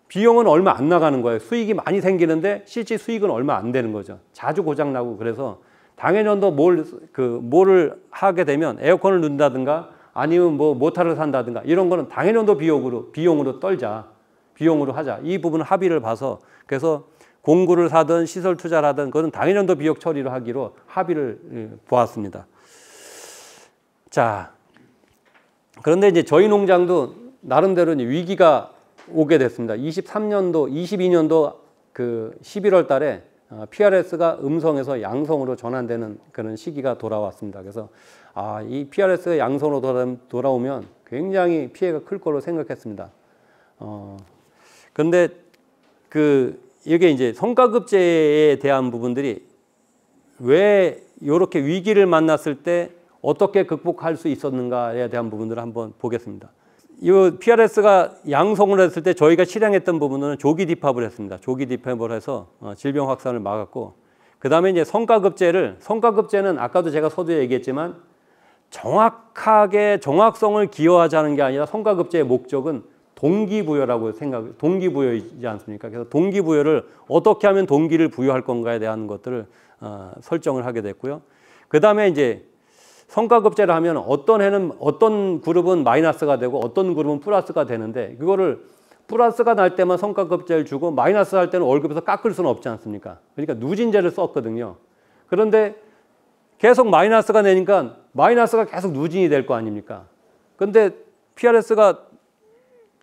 비용은 얼마 안 나가는 거예요. 수익이 많이 생기는데 실제 수익은 얼마 안 되는 거죠. 자주 고장나고. 그래서 당해년도 뭐를 하게 되면 에어컨을 넣는다든가 아니면 뭐 모터를 산다든가 이런 거는 당해년도 비용으로 떨자. 비용으로 하자. 이 부분은 합의를 봐서 그래서 공구를 사든 시설 투자를 하든 그건 당해년도 비용 처리를 하기로 합의를 보았습니다. 자, 그런데 이제 저희 농장도 나름대로 이제 위기가 오게 됐습니다. 22년도 그 11월 달에 PRS가 음성에서 양성으로 전환되는 그런 시기가 돌아왔습니다. 그래서 이 PRS가 양성으로 돌아오면 굉장히 피해가 클 걸로 생각했습니다. 그런데 이게 이제 성과급제에 대한 부분들이 왜 이렇게 위기를 만났을 때 어떻게 극복할 수 있었는가에 대한 부분들을 한번 보겠습니다. 이 PRS가 양성을 했을 때 저희가 실행했던 부분은 조기 디팝을 했습니다. 조기 디팝을 해서 질병 확산을 막았고, 그 다음에 이제 성과급제는 아까도 제가 서두에 얘기했지만 정확하게 정확성을 기여하자는 게 아니라 성과급제의 목적은 동기부여이지 않습니까? 그래서 동기부여를 어떻게 하면 동기를 부여할 건가에 대한 것들을 설정을 하게 됐고요. 그 다음에 이제 성과급제를 하면 어떤 해는 어떤 그룹은 마이너스가 되고 어떤 그룹은 플러스가 되는데 그거를 플러스가 날 때만 성과급제를 주고 마이너스 할 때는 월급에서 깎을 수는 없지 않습니까? 그러니까 누진제를 썼거든요. 그런데 계속 마이너스가 되니까 마이너스가 계속 누진이 될 거 아닙니까? 근데 PRS가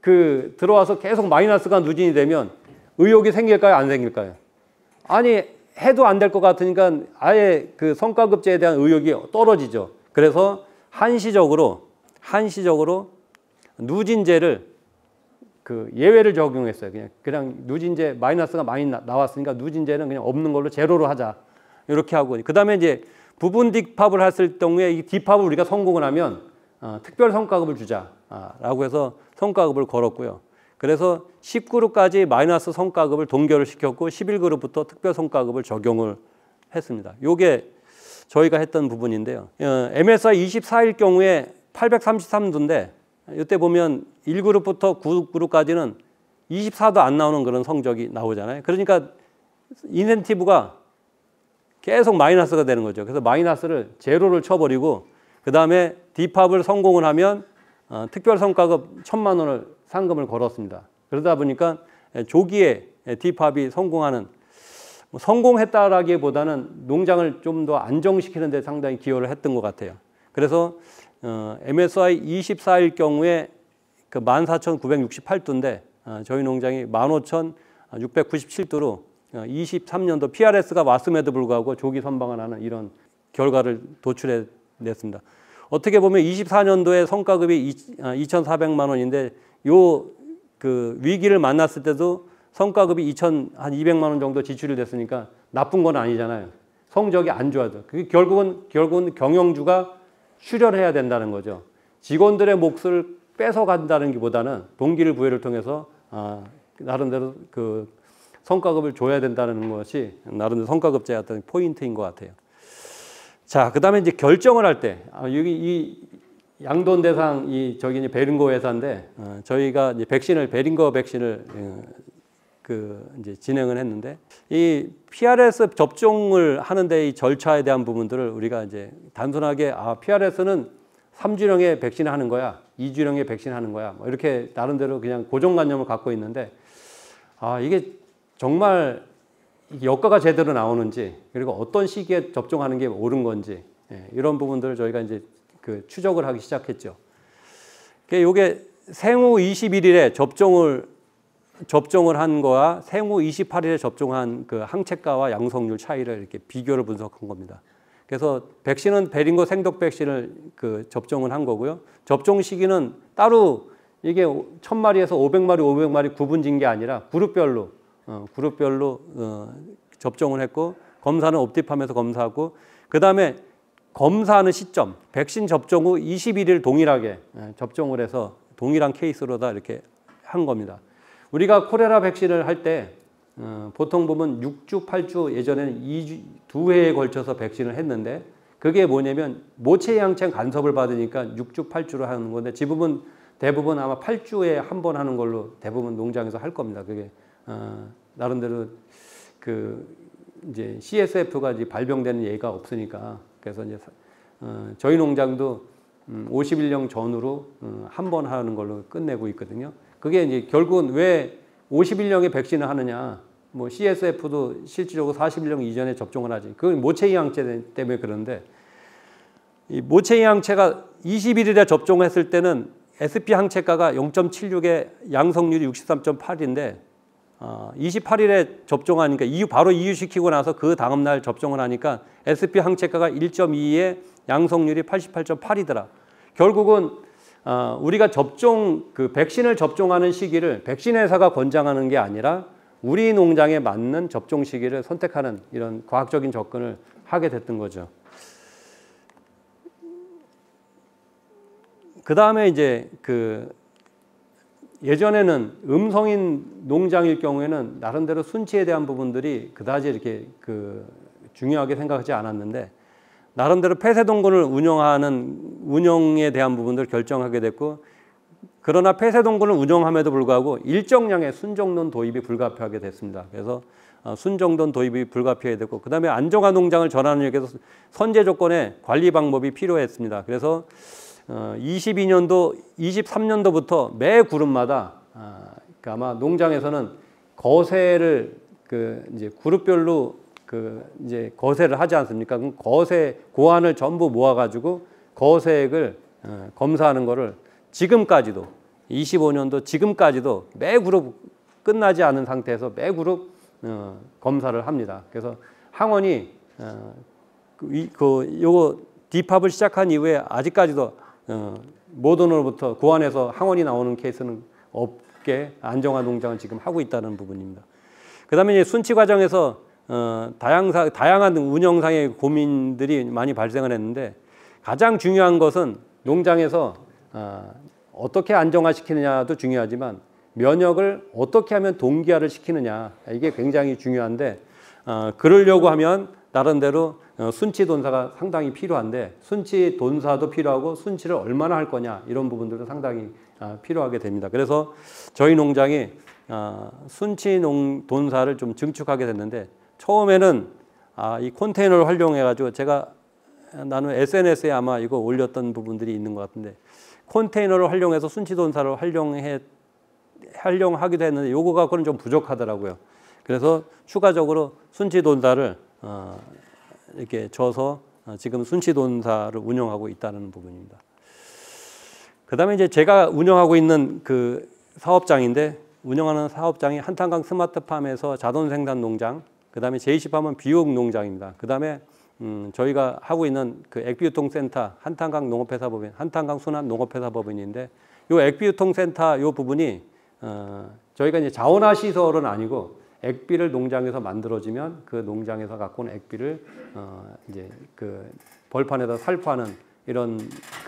들어와서 계속 마이너스가 누진이 되면 의욕이 생길까요? 안 생길까요? 아니, 해도 안 될 것 같으니까 아예 그 성과급제에 대한 의욕이 떨어지죠. 그래서 한시적으로 누진제를 예외를 적용했어요. 그냥 누진제 마이너스가 많이 나왔으니까 누진제는 그냥 없는 걸로 제로로 하자. 이렇게 하고 그 다음에 이제 부분 디팝을 했을 경우에 이 디팝을 우리가 성공을 하면 특별 성과급을 주자라고 해서 성과급을 걸었고요. 그래서 10그룹까지 마이너스 성과급을 동결을 시켰고 11그룹부터 특별 성과급을 적용을 했습니다. 이게 저희가 했던 부분인데요. MSI 24일 경우에 833도인데 이때 보면 1그룹부터 9그룹까지는 24도 안 나오는 그런 성적이 나오잖아요. 그러니까 인센티브가 계속 마이너스가 되는 거죠. 그래서 마이너스를 제로를 쳐버리고 그 다음에 디팝을 성공을 하면 특별 성과급 1,000만 원을 상금을 걸었습니다. 그러다 보니까 조기에 디팝이 성공하는 성공했다라기보다는 농장을 좀 더 안정시키는 데 상당히 기여를 했던 것 같아요. 그래서 MSI 24일 경우에 14,968도인데 저희 농장이 15,697도로 23년도 PRS가 왔음에도 불구하고 조기 선방을 하는 이런 결과를 도출해냈습니다. 어떻게 보면 24년도에 성과급이 2,400만 원인데 요 그 위기를 만났을 때도 성과급이 한 200만 원 정도 지출이 됐으니까 나쁜 건 아니잖아요. 성적이 안 좋아도. 그게 결국은 경영주가 출혈해야 된다는 거죠. 직원들의 몫을 뺏어간다는 것보다는 동기를 부여를 통해서 나름대로 그 성과급을 줘야 된다는 것이 나름대로 성과급제의 어떤 포인트인 것 같아요. 자, 그다음에 이제 결정을 할 때 여기 이 양돈 대상 저기 이제 베링거 회사인데 저희가 이제 베링거 백신을 이제 진행을 했는데 이 PRS 접종을 하는데 이 절차에 대한 부분들을 우리가 이제 단순하게 PRS는 3주령의 백신을 하는 거야, 2주령의 백신을 하는 거야, 뭐 이렇게 나름대로 그냥 고정관념을 갖고 있는데 이게 정말 효과가 제대로 나오는지 그리고 어떤 시기에 접종하는 게 옳은 건지 이런 부분들을 저희가 이제 그 추적을 하기 시작했죠. 이게 생후 21일에 접종을 한 거와 생후 28일에 접종한 그 항체가와 양성률 차이를 이렇게 비교를 분석한 겁니다. 그래서 백신은 베링거 생독 백신을 접종을 한 거고요. 접종 시기는 따로 이게 1000마리에서 500마리 구분진 게 아니라 그룹별로 접종을 했고 검사는 옵티팜에서 검사하고 그다음에 검사하는 시점 백신 접종 후 21일 동일하게 접종을 해서 동일한 케이스로 다 이렇게 한 겁니다. 우리가 콜레라 백신을 할 때 보통 보면 6주, 8주 예전에는 2회에 걸쳐서 백신을 했는데 그게 뭐냐면 모체양체 간섭을 받으니까 6주, 8주로 하는 건데 대부분 아마 8주에 한 번 하는 걸로 대부분 농장에서 할 겁니다. 그게 나름대로 이제 CSF가 이제 발병되는 예가 없으니까 그래서 이제 저희 농장도 51령 전후로 한 번 하는 걸로 끝내고 있거든요. 그게 이제 결국은 왜 51령의 백신을 하느냐? 뭐 CSF도 실질적으로 41령 이전에 접종을 하지. 그건 모체이 항체 때문에 그런데 이 모체이 항체가 21일에 접종했을 때는 SP 항체가가 0.76에 양성률이 63.8인데 28일에 접종하니까 바로 이유시키고 나서 그 다음 날 접종을 하니까 SP 항체가가 1.2에 양성률이 88.8이더라. 결국은 우리가 백신을 접종하는 시기를 백신 회사가 권장하는 게 아니라 우리 농장에 맞는 접종 시기를 선택하는 이런 과학적인 접근을 하게 됐던 거죠. 그 다음에 이제 예전에는 음성인 농장일 경우에는 나름대로 순치에 대한 부분들이 그다지 이렇게 중요하게 생각하지 않았는데 나름대로 폐쇄동굴을 운영에 대한 부분들을 결정하게 됐고 그러나 폐쇄동굴을 운영함에도 불구하고 일정량의 순정돈 도입이 불가피하게 됐습니다. 그래서 순정돈 도입이 불가피하게 됐고 그 다음에 안정화 농장을 전환하기 위해서 선제 조건의 관리 방법이 필요했습니다. 그래서 22년도, 23년도부터 매 그룹마다 아마 농장에서는 거세를 이제 그룹별로 이제 거세를 하지 않습니까? 그럼 거세 고안을 전부 모아가지고 거세액을 검사하는 거를 지금까지도 25년도 지금까지도 매 그룹 끝나지 않은 상태에서 매 그룹 검사를 합니다. 그래서 항원이 요거 디팝을 시작한 이후에 아직까지도 모더노로부터 고안에서 항원이 나오는 케이스는 없게 안정화 농장을 지금 하고 있다는 부분입니다. 그다음에 이제 순치 과정에서 다양한 운영상의 고민들이 많이 발생을 했는데 가장 중요한 것은 농장에서 어떻게 안정화시키느냐도 중요하지만 면역을 어떻게 하면 동기화를 시키느냐 이게 굉장히 중요한데 그러려고 하면 나름대로 순치 돈사가 상당히 필요한데 순치 돈사도 필요하고 순치를 얼마나 할 거냐 이런 부분들도 상당히 필요하게 됩니다. 그래서 저희 농장이 순치 돈사를 좀 증축하게 됐는데 처음에는 이 컨테이너를 활용해 가지고 나는 SNS에 아마 이거 올렸던 부분들이 있는 것 같은데 컨테이너를 활용해서 순치 돈사를 활용하기도 했는데 요거가 그건 좀 부족하더라고요. 그래서 추가적으로 순치 돈사를 이렇게 줘서 지금 순치 돈사를 운영하고 있다는 부분입니다. 그다음에 이제 제가 운영하고 있는 그 사업장인데 운영하는 사업장이 한탄강 스마트팜에서 자돈 생산 농장, 그 다음에 제20팜은 비육 농장입니다. 그 다음에 저희가 하고 있는 그 액비유통센터 한탄강 농업회사법인, 한탄강 순환 농업회사법인인데 요 액비유통센터 요 부분이 저희가 이제 자원화 시설은 아니고 액비를 농장에서 만들어지면 그 농장에서 갖고 온 액비를 이제 그 벌판에다 살포하는 이런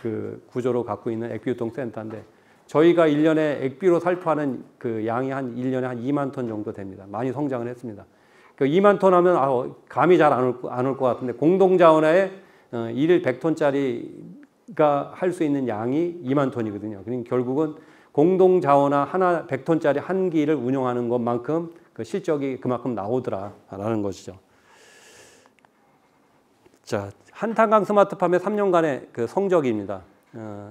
그 구조로 갖고 있는 액비유통센터인데 저희가 1년에 액비로 살포하는 그 양이 한 1년에 한 2만 톤 정도 됩니다. 많이 성장을 했습니다. 그 2만 톤 하면 감이 잘 안 올 것 같은데 공동자원화에 1일 100톤짜리가 할 수 있는 양이 2만 톤이거든요. 그러니까 결국은 공동자원화 하나 100톤짜리 한 기를 운영하는 것만큼 그 실적이 그만큼 나오더라라는 것이죠. 자, 한탄강 스마트팜의 3년간의 그 성적입니다.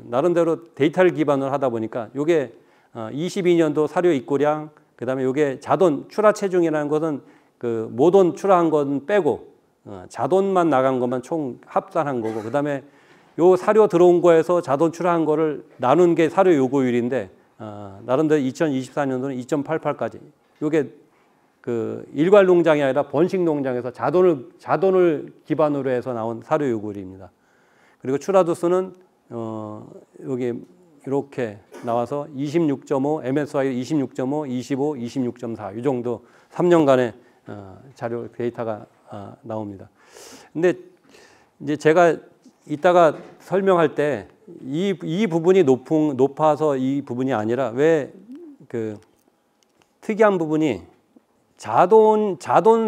나름대로 데이터를 기반으로 하다 보니까 요게 22년도 사료 입고량, 그 다음에 요게 자돈 출하 체중이라는 것은 그 모돈 출하한 건 빼고 자돈만 나간 것만 총 합산한 거고, 그 다음에 요 사료 들어온 거에서 자돈 출하한 거를 나눈 게 사료 요구율인데 나름대로 2024년도는 2.88까지. 요게 그 일괄 농장이 아니라 번식 농장에서 자돈을 기반으로 해서 나온 사료 요구율입니다. 그리고 출하도수는 여기 이렇게 나와서 26.5, MSY 26.5, 25, 26.4 이 정도 3년간의 자료 데이터가 나옵니다. 근데 이제 제가 이따가 설명할 때 이 부분이 높아서 이 부분이 아니라 왜 그 특이한 부분이 자돈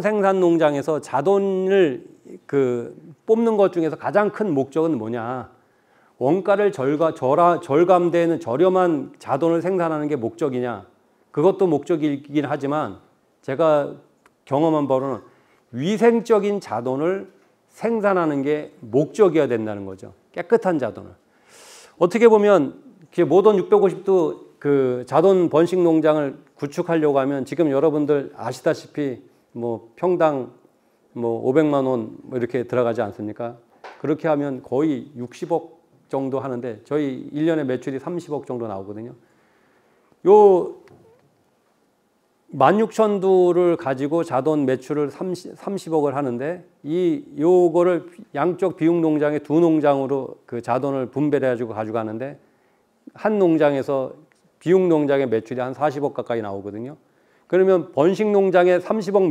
생산 농장에서 자돈을 그 뽑는 것 중에서 가장 큰 목적은 뭐냐? 원가를 절감되는 저렴한 자돈을 생산하는 게 목적이냐? 그것도 목적이긴 하지만 제가 경험한 바로는 위생적인 자돈을 생산하는 게 목적이어야 된다는 거죠. 깨끗한 자돈을. 어떻게 보면 모던 650도 그 자돈 번식 농장을 구축하려고 하면 지금 여러분들 아시다시피 뭐 평당 뭐 500만 원 뭐 이렇게 들어가지 않습니까? 그렇게 하면 거의 60억 정도 하는데 저희 1년에 매출이 30억 정도 나오거든요. 요 16,000두를 가지고 자돈 매출을 30억을 하는데 요거를 양쪽 비육 농장에 두 농장으로 그 자돈을 분배해 가지고 가져가는데 한 농장에서 비육 농장의 매출이 한 40억 가까이 나오거든요. 그러면 번식 농장에 30억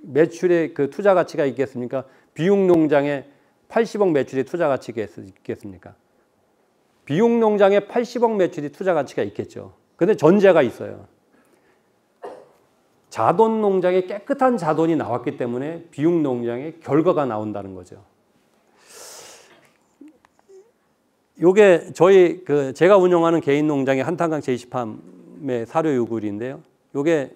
매출의 그 투자 가치가 있겠습니까? 비육 농장에 80억 매출이 투자 가치가 있겠습니까? 비육 농장에 80억 매출이 투자 가치가 있겠죠. 근데 전제가 있어요. 자돈 농장에 깨끗한 자돈이 나왔기 때문에 비육 농장에 결과가 나온다는 거죠. 요게 저희 제가 운영하는 개인 농장의 한탄강 제20팜의 사료 요구율인데요. 요게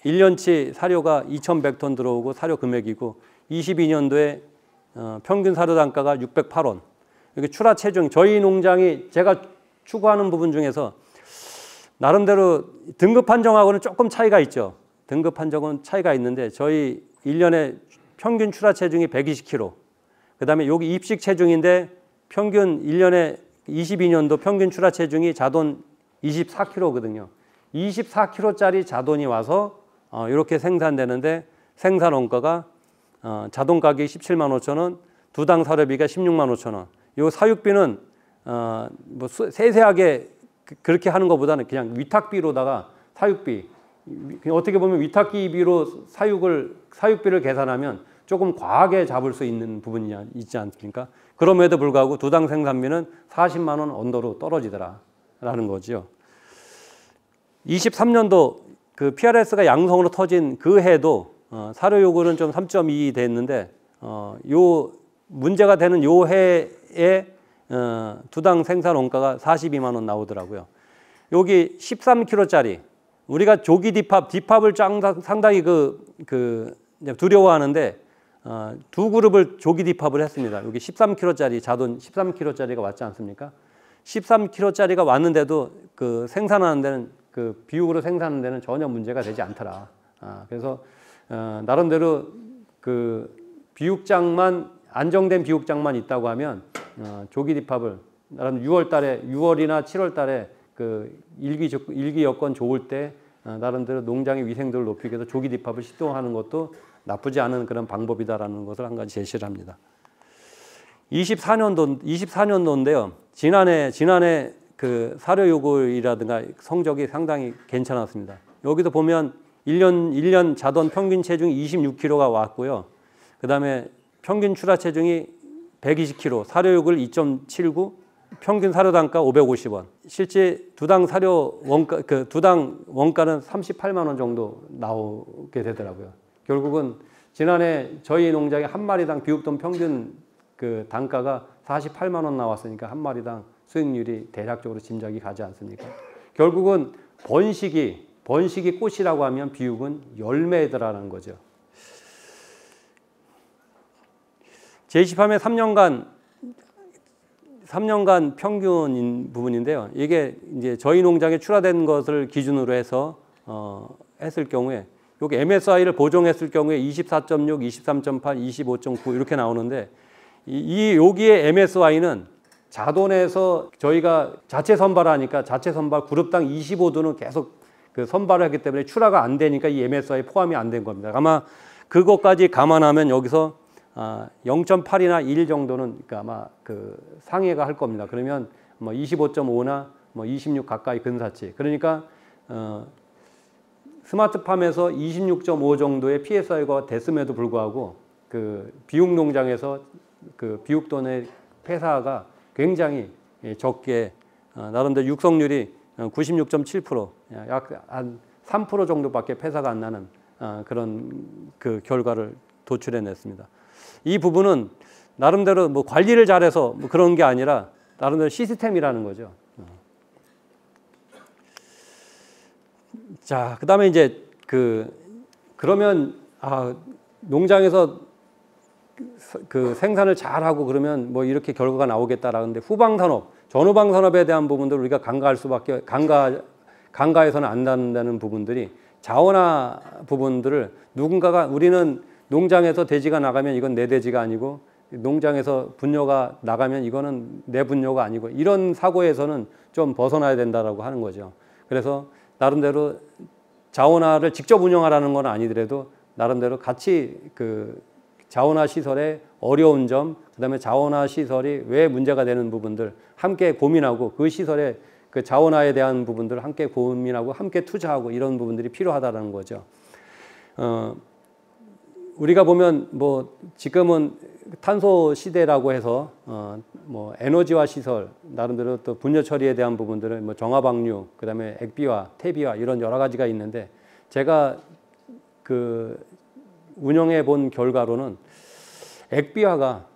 1년치 사료가 2,100톤 들어오고 사료 금액이고 22년도에 평균 사료 단가가 608원. 이게 출하 체중 저희 농장이 제가 추구하는 부분 중에서 나름대로 등급 판정하고는 조금 차이가 있죠. 등급 판정은 차이가 있는데 저희 1년에 평균 출하 체중이 120kg. 그다음에 여기 입식 체중인데 평균 1년에 22년도 평균 출하 체중이 자돈 24kg거든요. 24kg짜리 자돈이 와서 이렇게 생산되는데 생산 원가가 자돈 가격이 17만 5천 원, 두당 사료비가 16만 5천 원. 요 사육비는 뭐 세세하게 그렇게 하는 것보다는 그냥 위탁비로다가 사육비, 어떻게 보면 위탁기비로 사육비를 계산하면 조금 과하게 잡을 수 있는 부분이 있지 않습니까? 그럼에도 불구하고 두당 생산비는 40만 원 언더로 떨어지더라라는 거죠. 23년도 그 PRS가 양성으로 터진 그 해도 사료 요구는 좀 3.2 됐는데 요 문제가 되는 요 해에 두당 생산 원가가 42만 원 나오더라고요. 여기 13kg짜리 우리가 조기 디팝을 상당히 두려워하는데 두 그룹을 조기 디팝을 했습니다. 여기 13kg짜리 자돈 13kg짜리가 왔지 않습니까? 13kg짜리가 왔는데도 그 생산하는 데는 그 비육으로 생산하는 데는 전혀 문제가 되지 않더라. 그래서 나름대로 그 비육장만 안정된 비육장만 있다고 하면 조기 디팝을 나름 6월이나 7월달에 그 일기 여건 좋을 때 나름대로 농장의 위생도를 높이기 위해서 조기 뒷합을 시도하는 것도 나쁘지 않은 그런 방법이다라는 것을 한 가지 제시를 합니다. 24년도인데요. 지난해 그 사료 요구이라든가 성적이 상당히 괜찮았습니다. 여기도 보면 1년 자던 평균 체중이 26kg가 왔고요. 그 다음에 평균 출하 체중이 120kg, 사료 요구를 2.79, 평균 사료 단가 550원. 실제 두당 사료 원가, 두당 원가는 38만 원 정도 나오게 되더라고요. 결국은 지난해 저희 농장의 한 마리당 비육돈 평균 그 단가가 48만 원 나왔으니까 한 마리당 수익률이 대략적으로 짐작이 가지 않습니까? 결국은 번식이 꽃이라고 하면 비육은 열매더라는 거죠. 제20함의 3년간 평균인 부분인데요. 이게 이제 저희 농장에 출하된 것을 기준으로 해서 했을 경우에 여기 MSI를 보정했을 경우에 24.6, 23.8, 25.9 이렇게 나오는데 여기에 MSI는 자돈에서 저희가 자체 선발하니까 자체 선발 그룹당 25도는 계속 그 선발을 했기 때문에 출하가 안 되니까 이 MSI 포함이 안 된 겁니다. 아마 그것까지 감안하면 여기서 0.8이나 1 정도는 그러니까 아마 그 상회가 할 겁니다. 그러면 뭐 25.5나 뭐 26 가까이 근사치. 그러니까 스마트팜에서 26.5 정도의 PSI가 됐음에도 불구하고 그 비육 농장에서 그 비육돈의 폐사가 굉장히 적게 나름대로 육성률이 96.7%, 약 한 3% 정도밖에 폐사가 안 나는 그런 그 결과를 도출해냈습니다. 이 부분은 나름대로 뭐 관리를 잘해서 뭐 그런 게 아니라 나름대로 시스템이라는 거죠. 자, 그다음에 이제 그러면 농장에서 그 생산을 잘하고 그러면 뭐 이렇게 결과가 나오겠다라는데 후방산업, 전후방산업에 대한 부분들 우리가 간과해서는 안 된다는 부분들이 자원화 부분들을 누군가가 우리는 농장에서 돼지가 나가면 이건 내 돼지가 아니고 농장에서 분뇨가 나가면 이거는 내 분뇨가 아니고 이런 사고에서는 좀 벗어나야 된다라고 하는 거죠. 그래서 나름대로 자원화를 직접 운영하라는 건 아니더라도 나름대로 같이 그 자원화 시설의 어려운 점, 그다음에 자원화 시설이 왜 문제가 되는 부분들 함께 고민하고 그 시설의 그 자원화에 대한 부분들을 함께 고민하고 함께 투자하고 이런 부분들이 필요하다는 거죠. 우리가 보면 뭐 지금은 탄소 시대라고 해서 뭐 에너지화 시설 나름대로 또 분뇨 처리에 대한 부분들은 뭐 정화방류, 그다음에 액비화, 퇴비화 이런 여러 가지가 있는데 제가 그 운영해 본 결과로는 액비화가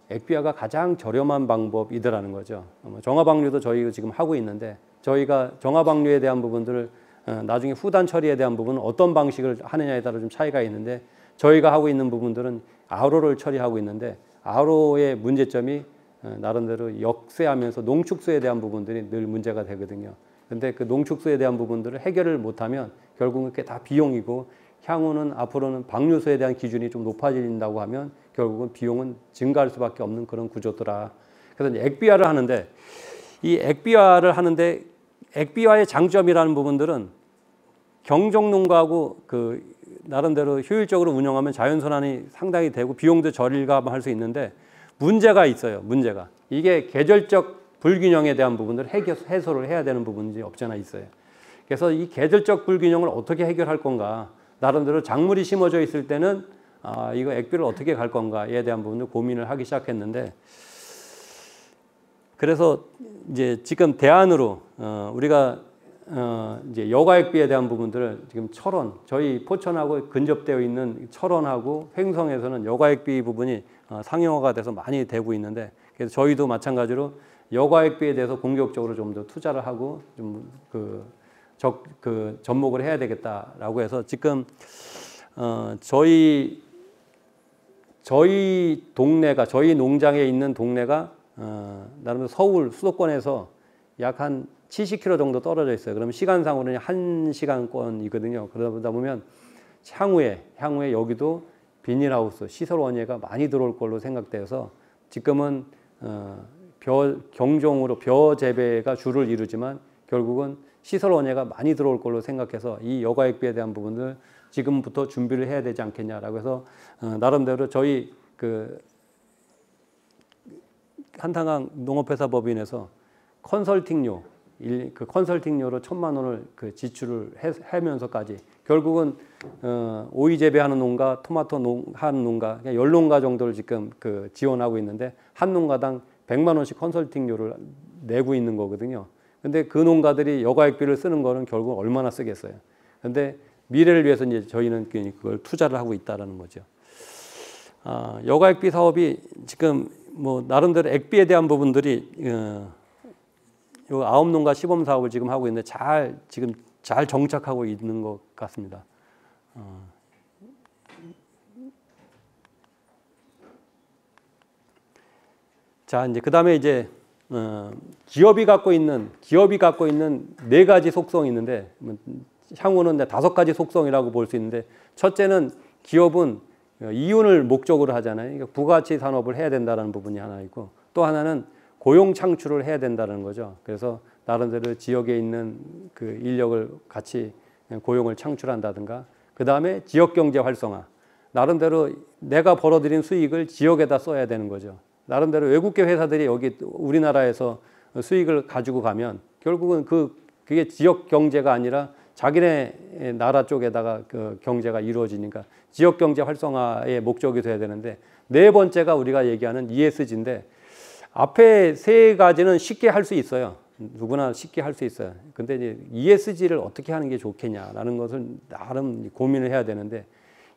가장 저렴한 방법이더라는 거죠. 정화방류도 저희가 지금 하고 있는데 저희가 정화방류에 대한 부분들을 나중에 후단 처리에 대한 부분은 어떤 방식을 하느냐에 따라 좀 차이가 있는데 저희가 하고 있는 부분들은 RO를 처리하고 있는데 RO의 문제점이 나름대로 역세하면서 농축수에 대한 부분들이 늘 문제가 되거든요. 근데 그 농축수에 대한 부분들을 해결을 못하면 결국은 그게 다 비용이고 향후는 앞으로는 방류수에 대한 기준이 좀 높아진다고 하면 결국은 비용은 증가할 수밖에 없는 그런 구조더라. 그래서 이제 액비화를 하는데 이 액비화를 하는데 액비화의 장점이라는 부분들은 경정농가하고 그 나름대로 효율적으로 운영하면 자연순환이 상당히 되고 비용도 절감할 수 있는데 문제가 있어요. 문제가. 이게 계절적 불균형에 대한 부분들을 해소를 해야 되는 부분이 없잖아 있어요. 그래서 이 계절적 불균형을 어떻게 해결할 건가. 나름대로 작물이 심어져 있을 때는 이거 액비를 어떻게 갈 건가에 대한 부분을 고민을 하기 시작했는데 그래서 이제 지금 대안으로 우리가 이제 여과액비에 대한 부분들을 지금 철원, 저희 포천하고 근접되어 있는 철원하고 횡성에서는 여과액비 부분이 상용화가 돼서 많이 되고 있는데 그래서 저희도 마찬가지로 여과액비에 대해서 공격적으로 좀 더 투자를 하고 좀 접목을 해야 되겠다라고 해서 지금 저희 동네가 저희 농장에 있는 동네가 나름대로 서울 수도권에서 약 한 70km 정도 떨어져 있어요. 그러면 시간상으로는 1시간권이거든요. 그러다 보면 향후에 여기도 비닐하우스, 시설 원예가 많이 들어올 걸로 생각돼서 지금은 경종으로 벼 재배가 주를 이루지만 결국은 시설 원예가 많이 들어올 걸로 생각해서 이 여가액비에 대한 부분을 지금부터 준비를 해야 되지 않겠냐라고 해서 나름대로 저희 그 한탄강 농업회사법인에서 컨설팅료, 그 컨설팅료로 1,000만 원을 그 지출을 하면서까지 결국은 오이 재배하는 농가, 토마토 하는 농가, 그냥 10농가 정도를 지금 그 지원하고 있는데 한 농가당 100만 원씩 컨설팅료를 내고 있는 거거든요. 근데 그 농가들이 여가액비를 쓰는 거는 결국 얼마나 쓰겠어요. 근데 미래를 위해서 이제 저희는 그걸 투자를 하고 있다라는 거죠. 여가액비 사업이 지금 뭐 나름대로 액비에 대한 부분들이 요 9농가 시범 사업을 지금 하고 있는데 지금 잘 정착하고 있는 것 같습니다. 자, 이제 그다음에 이제 기업이 갖고 있는 4가지 속성이 있는데 향후는 5가지 속성이라고 볼 수 있는데, 첫째는 기업은 이윤을 목적으로 하잖아요. 그러니까 부가가치 산업을 해야 된다는 부분이 하나 있고, 또 하나는 고용 창출을 해야 된다는 거죠. 그래서 나름대로 지역에 있는 그 인력을 같이 고용을 창출한다든가, 그 다음에 지역경제 활성화. 나름대로 내가 벌어들인 수익을 지역에다 써야 되는 거죠. 나름대로 외국계 회사들이 여기 우리나라에서 수익을 가지고 가면 결국은 그게 지역 경제가 아니라 자기네 나라 쪽에다가 그 경제가 이루어지니까 지역 경제 활성화의 목적이 돼야 되는데, 4번째가 우리가 얘기하는 ESG인데, 앞에 3가지는 쉽게 할 수 있어요. 누구나 쉽게 할 수 있어요. 근데 이제 ESG를 어떻게 하는 게 좋겠냐라는 것을 나름 고민을 해야 되는데,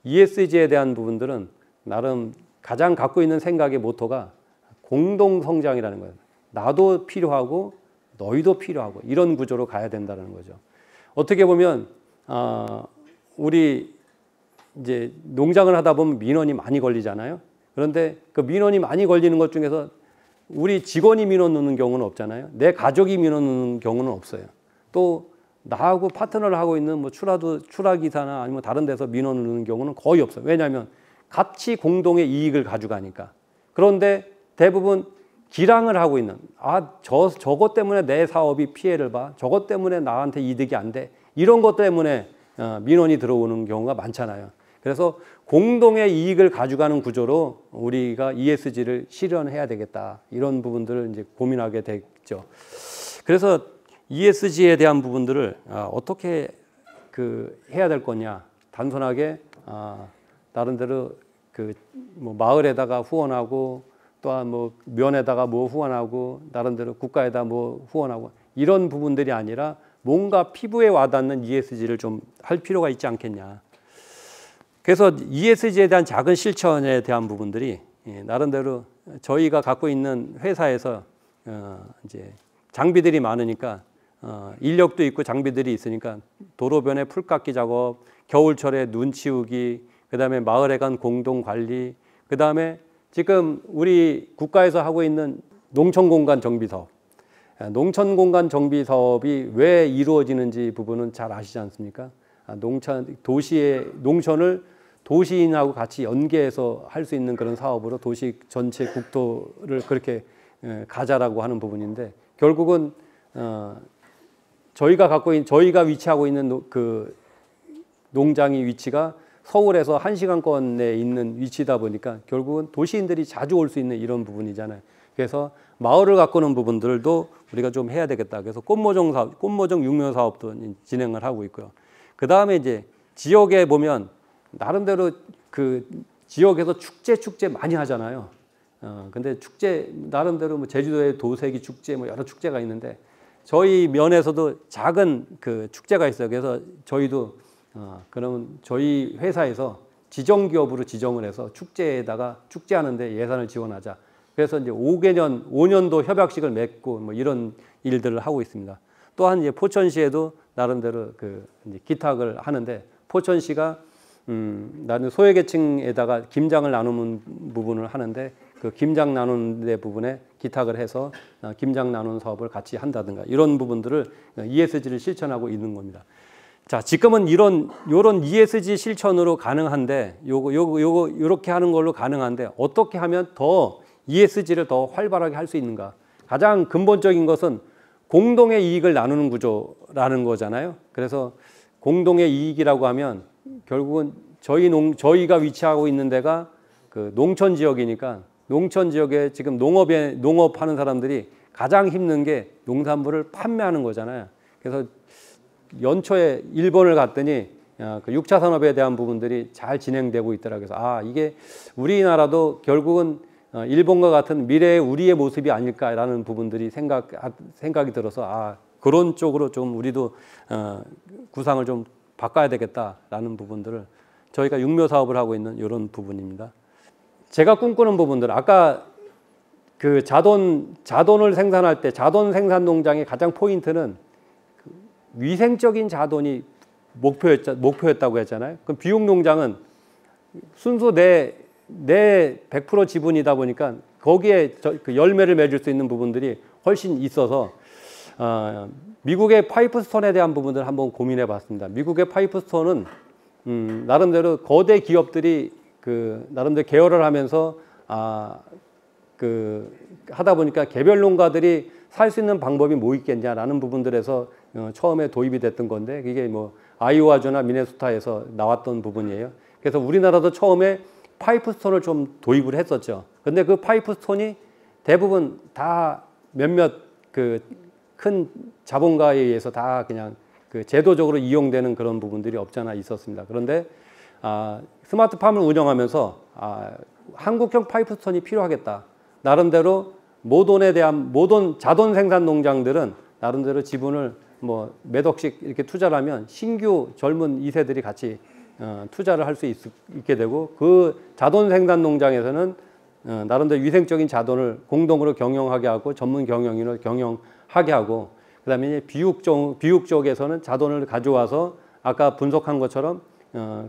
ESG에 대한 부분들은 나름 가장 갖고 있는 생각의 모토가 공동성장이라는 거예요. 나도 필요하고 너희도 필요하고 이런 구조로 가야 된다는 거죠. 어떻게 보면 우리 이제 농장을 하다 보면 민원이 많이 걸리잖아요. 그런데 그 민원이 많이 걸리는 것 중에서 우리 직원이 민원 넣는 경우는 없잖아요. 내 가족이 민원 넣는 경우는 없어요. 또 나하고 파트너를 하고 있는 뭐 출하기사나 아니면 다른 데서 민원을 넣는 경우는 거의 없어요. 왜냐하면 같이 공동의 이익을 가져가니까. 그런데 대부분 기량을 하고 있는, 저것 때문에 내 사업이 피해를 봐, 저것 때문에 나한테 이득이 안 돼, 이런 것 때문에 민원이 들어오는 경우가 많잖아요. 그래서 공동의 이익을 가져가는 구조로 우리가 ESG를 실현해야 되겠다, 이런 부분들을 이제 고민하게 됐죠. 그래서 ESG에 대한 부분들을 어떻게 해야 될 거냐, 단순하게 나름대로 뭐 마을에다가 후원하고, 또한 뭐 면에다가 뭐 후원하고, 나름대로 국가에다 뭐 후원하고, 이런 부분들이 아니라 뭔가 피부에 와닿는 ESG를 좀 할 필요가 있지 않겠냐. 그래서 ESG에 대한 작은 실천에 대한 부분들이 나름대로 저희가 갖고 있는 회사에서 이제 장비들이 많으니까, 인력도 있고 장비들이 있으니까 도로변의 풀 깎기 작업, 겨울철에 눈 치우기, 그 다음에 마을에 간 공동 관리, 그 다음에 지금 우리 국가에서 하고 있는 농촌공간 정비 사업, 농촌공간 정비 사업이 왜 이루어지는지 부분은 잘 아시지 않습니까? 농촌을 도시인하고 같이 연계해서 할 수 있는 그런 사업으로 도시 전체 국토를 그렇게 가자라고 하는 부분인데, 결국은 저희가 위치하고 있는 그 농장의 위치가 서울에서 1시간권에 있는 위치다 보니까 결국은 도시인들이 자주 올 수 있는 이런 부분이잖아요. 그래서 마을을 가꾸는 부분들도 우리가 좀 해야 되겠다. 그래서 꽃모종 사업, 꽃모종 육묘 사업도 진행을 하고 있고요. 그 다음에 이제 지역에 보면 나름대로 그 지역에서 축제 많이 하잖아요. 근데 축제 나름대로 뭐 제주도의 도세기 축제 뭐 여러 축제가 있는데, 저희 면에서도 작은 그 축제가 있어요. 그래서 저희도 그러면 저희 회사에서 지정기업으로 지정을 해서 축제에다가 축제하는데 예산을 지원하자. 그래서 이제 5년도 협약식을 맺고 뭐 이런 일들을 하고 있습니다. 또한 이제 포천시에도 나름대로 이제 기탁을 하는데, 포천시가 나는 소외계층에다가 김장을 나누는 부분을 하는데, 그 김장 나누는 데 부분에 기탁을 해서 김장 나누는 사업을 같이 한다든가, 이런 부분들을 ESG를 실천하고 있는 겁니다. 자, 지금은 요런 ESG 실천으로 가능한데, 요렇게 하는 걸로 가능한데, 어떻게 하면 더 ESG를 더 활발하게 할 수 있는가? 가장 근본적인 것은 공동의 이익을 나누는 구조라는 거잖아요. 그래서 공동의 이익이라고 하면 결국은 저희가 위치하고 있는 데가 그 농촌 지역이니까 농촌 지역에 지금 농업하는 사람들이 가장 힘든 게 농산물을 판매하는 거잖아요. 그래서 연초에 일본을 갔더니 그 6차 산업에 대한 부분들이 잘 진행되고 있더라고요. 그래서 이게 우리나라도 결국은 일본과 같은 미래의 우리의 모습이 아닐까라는 부분들이 생각이 들어서 그런 쪽으로 좀 우리도 구상을 좀 바꿔야 되겠다라는 부분들을 저희가 육묘 사업을 하고 있는 이런 부분입니다. 제가 꿈꾸는 부분들, 아까 그 자돈을 생산할 때 자돈 생산 농장의 가장 포인트는 위생적인 자돈이 목표였다고 했잖아요. 그럼 비육 농장은 순수 내 100% 지분이다 보니까 거기에 그 열매를 맺을 수 있는 부분들이 훨씬 있어서 미국의 파이프스톤에 대한 부분들을 한번 고민해 봤습니다. 미국의 파이프스톤은 나름대로 거대 기업들이 그 나름대로 계열을 하면서 하다 보니까 개별 농가들이 살 수 있는 방법이 뭐 있겠냐라는 부분들에서 처음에 도입이 됐던 건데 그게 뭐 아이오와주나 미네소타에서 나왔던 부분이에요. 그래서 우리나라도 처음에 파이프스톤을 좀 도입을 했었죠. 근데 그 파이프스톤이 대부분 다 몇몇 그 큰 자본가에 의해서 다 그냥 그 제도적으로 이용되는 그런 부분들이 없잖아 있었습니다. 그런데 스마트팜을 운영하면서 한국형 파이프스톤이 필요하겠다. 나름대로 모던 자돈 생산 농장들은 나름대로 지분을 뭐 몇 억씩 이렇게 투자를 하면 신규 젊은 2세들이 같이 투자를 할 수 있게 되고 그 자돈 생산 농장에서는 나름대로 위생적인 자돈을 공동으로 경영하게 하고 전문 경영인을 경영하게 하고 그다음에 비육 쪽에서는 자돈을 가져와서 아까 분석한 것처럼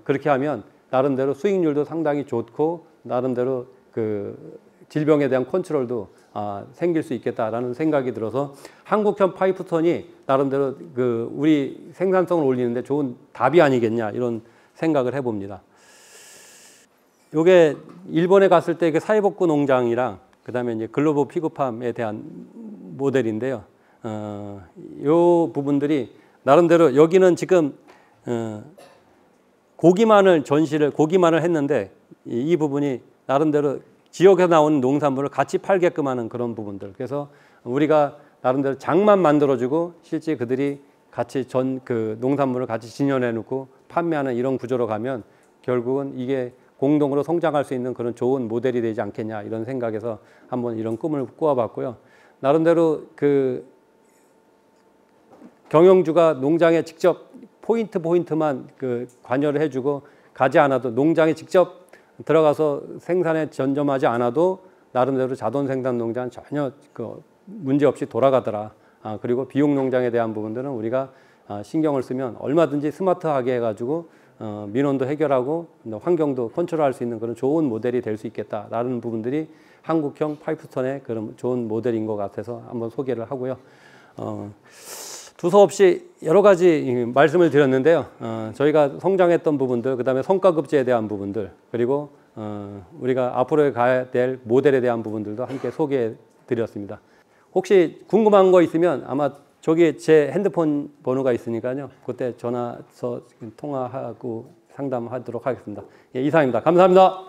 그렇게 하면 나름대로 수익률도 상당히 좋고 나름대로 그 질병에 대한 컨트롤도 생길 수 있겠다라는 생각이 들어서 한국형 파이프톤이 나름대로 그 우리 생산성을 올리는데 좋은 답이 아니겠냐 이런 생각을 해봅니다. 요게 일본에 갔을 때 그 사회복구 농장이랑 그다음에 이제 글로벌 피그팜에 대한 모델인데요. 요 부분들이 나름대로 여기는 지금 고기만을 했는데 이 부분이 나름대로 지역에서 나오는 농산물을 같이 팔게끔 하는 그런 부분들. 그래서 우리가 나름대로 장만 만들어주고 실제 그들이 같이 그 농산물을 같이 진열해 놓고 판매하는 이런 구조로 가면 결국은 이게 공동으로 성장할 수 있는 그런 좋은 모델이 되지 않겠냐 이런 생각에서 한번 이런 꿈을 꾸어봤고요. 나름대로 그 경영주가 농장에 직접 포인트만 그 관여를 해주고 가지 않아도 농장에 직접 들어가서 생산에 전념하지 않아도 나름대로 자돈 생산 농장 전혀 그 문제 없이 돌아가더라. 그리고 비육 농장에 대한 부분들은 우리가 신경을 쓰면 얼마든지 스마트하게 해가지고 민원도 해결하고 환경도 컨트롤할 수 있는 그런 좋은 모델이 될 수 있겠다라는 부분들이 한국형 파이프스톤의 그런 좋은 모델인 것 같아서 한번 소개를 하고요. 두서없이 여러 가지 말씀을 드렸는데요. 저희가 성장했던 부분들, 그 다음에 성과급제에 대한 부분들, 그리고 우리가 앞으로 가야 될 모델에 대한 부분들도 함께 소개해 드렸습니다. 혹시 궁금한 거 있으면 아마 저기 제 핸드폰 번호가 있으니까요. 그때 전화서 통화하고 상담하도록 하겠습니다. 예, 이상입니다. 감사합니다.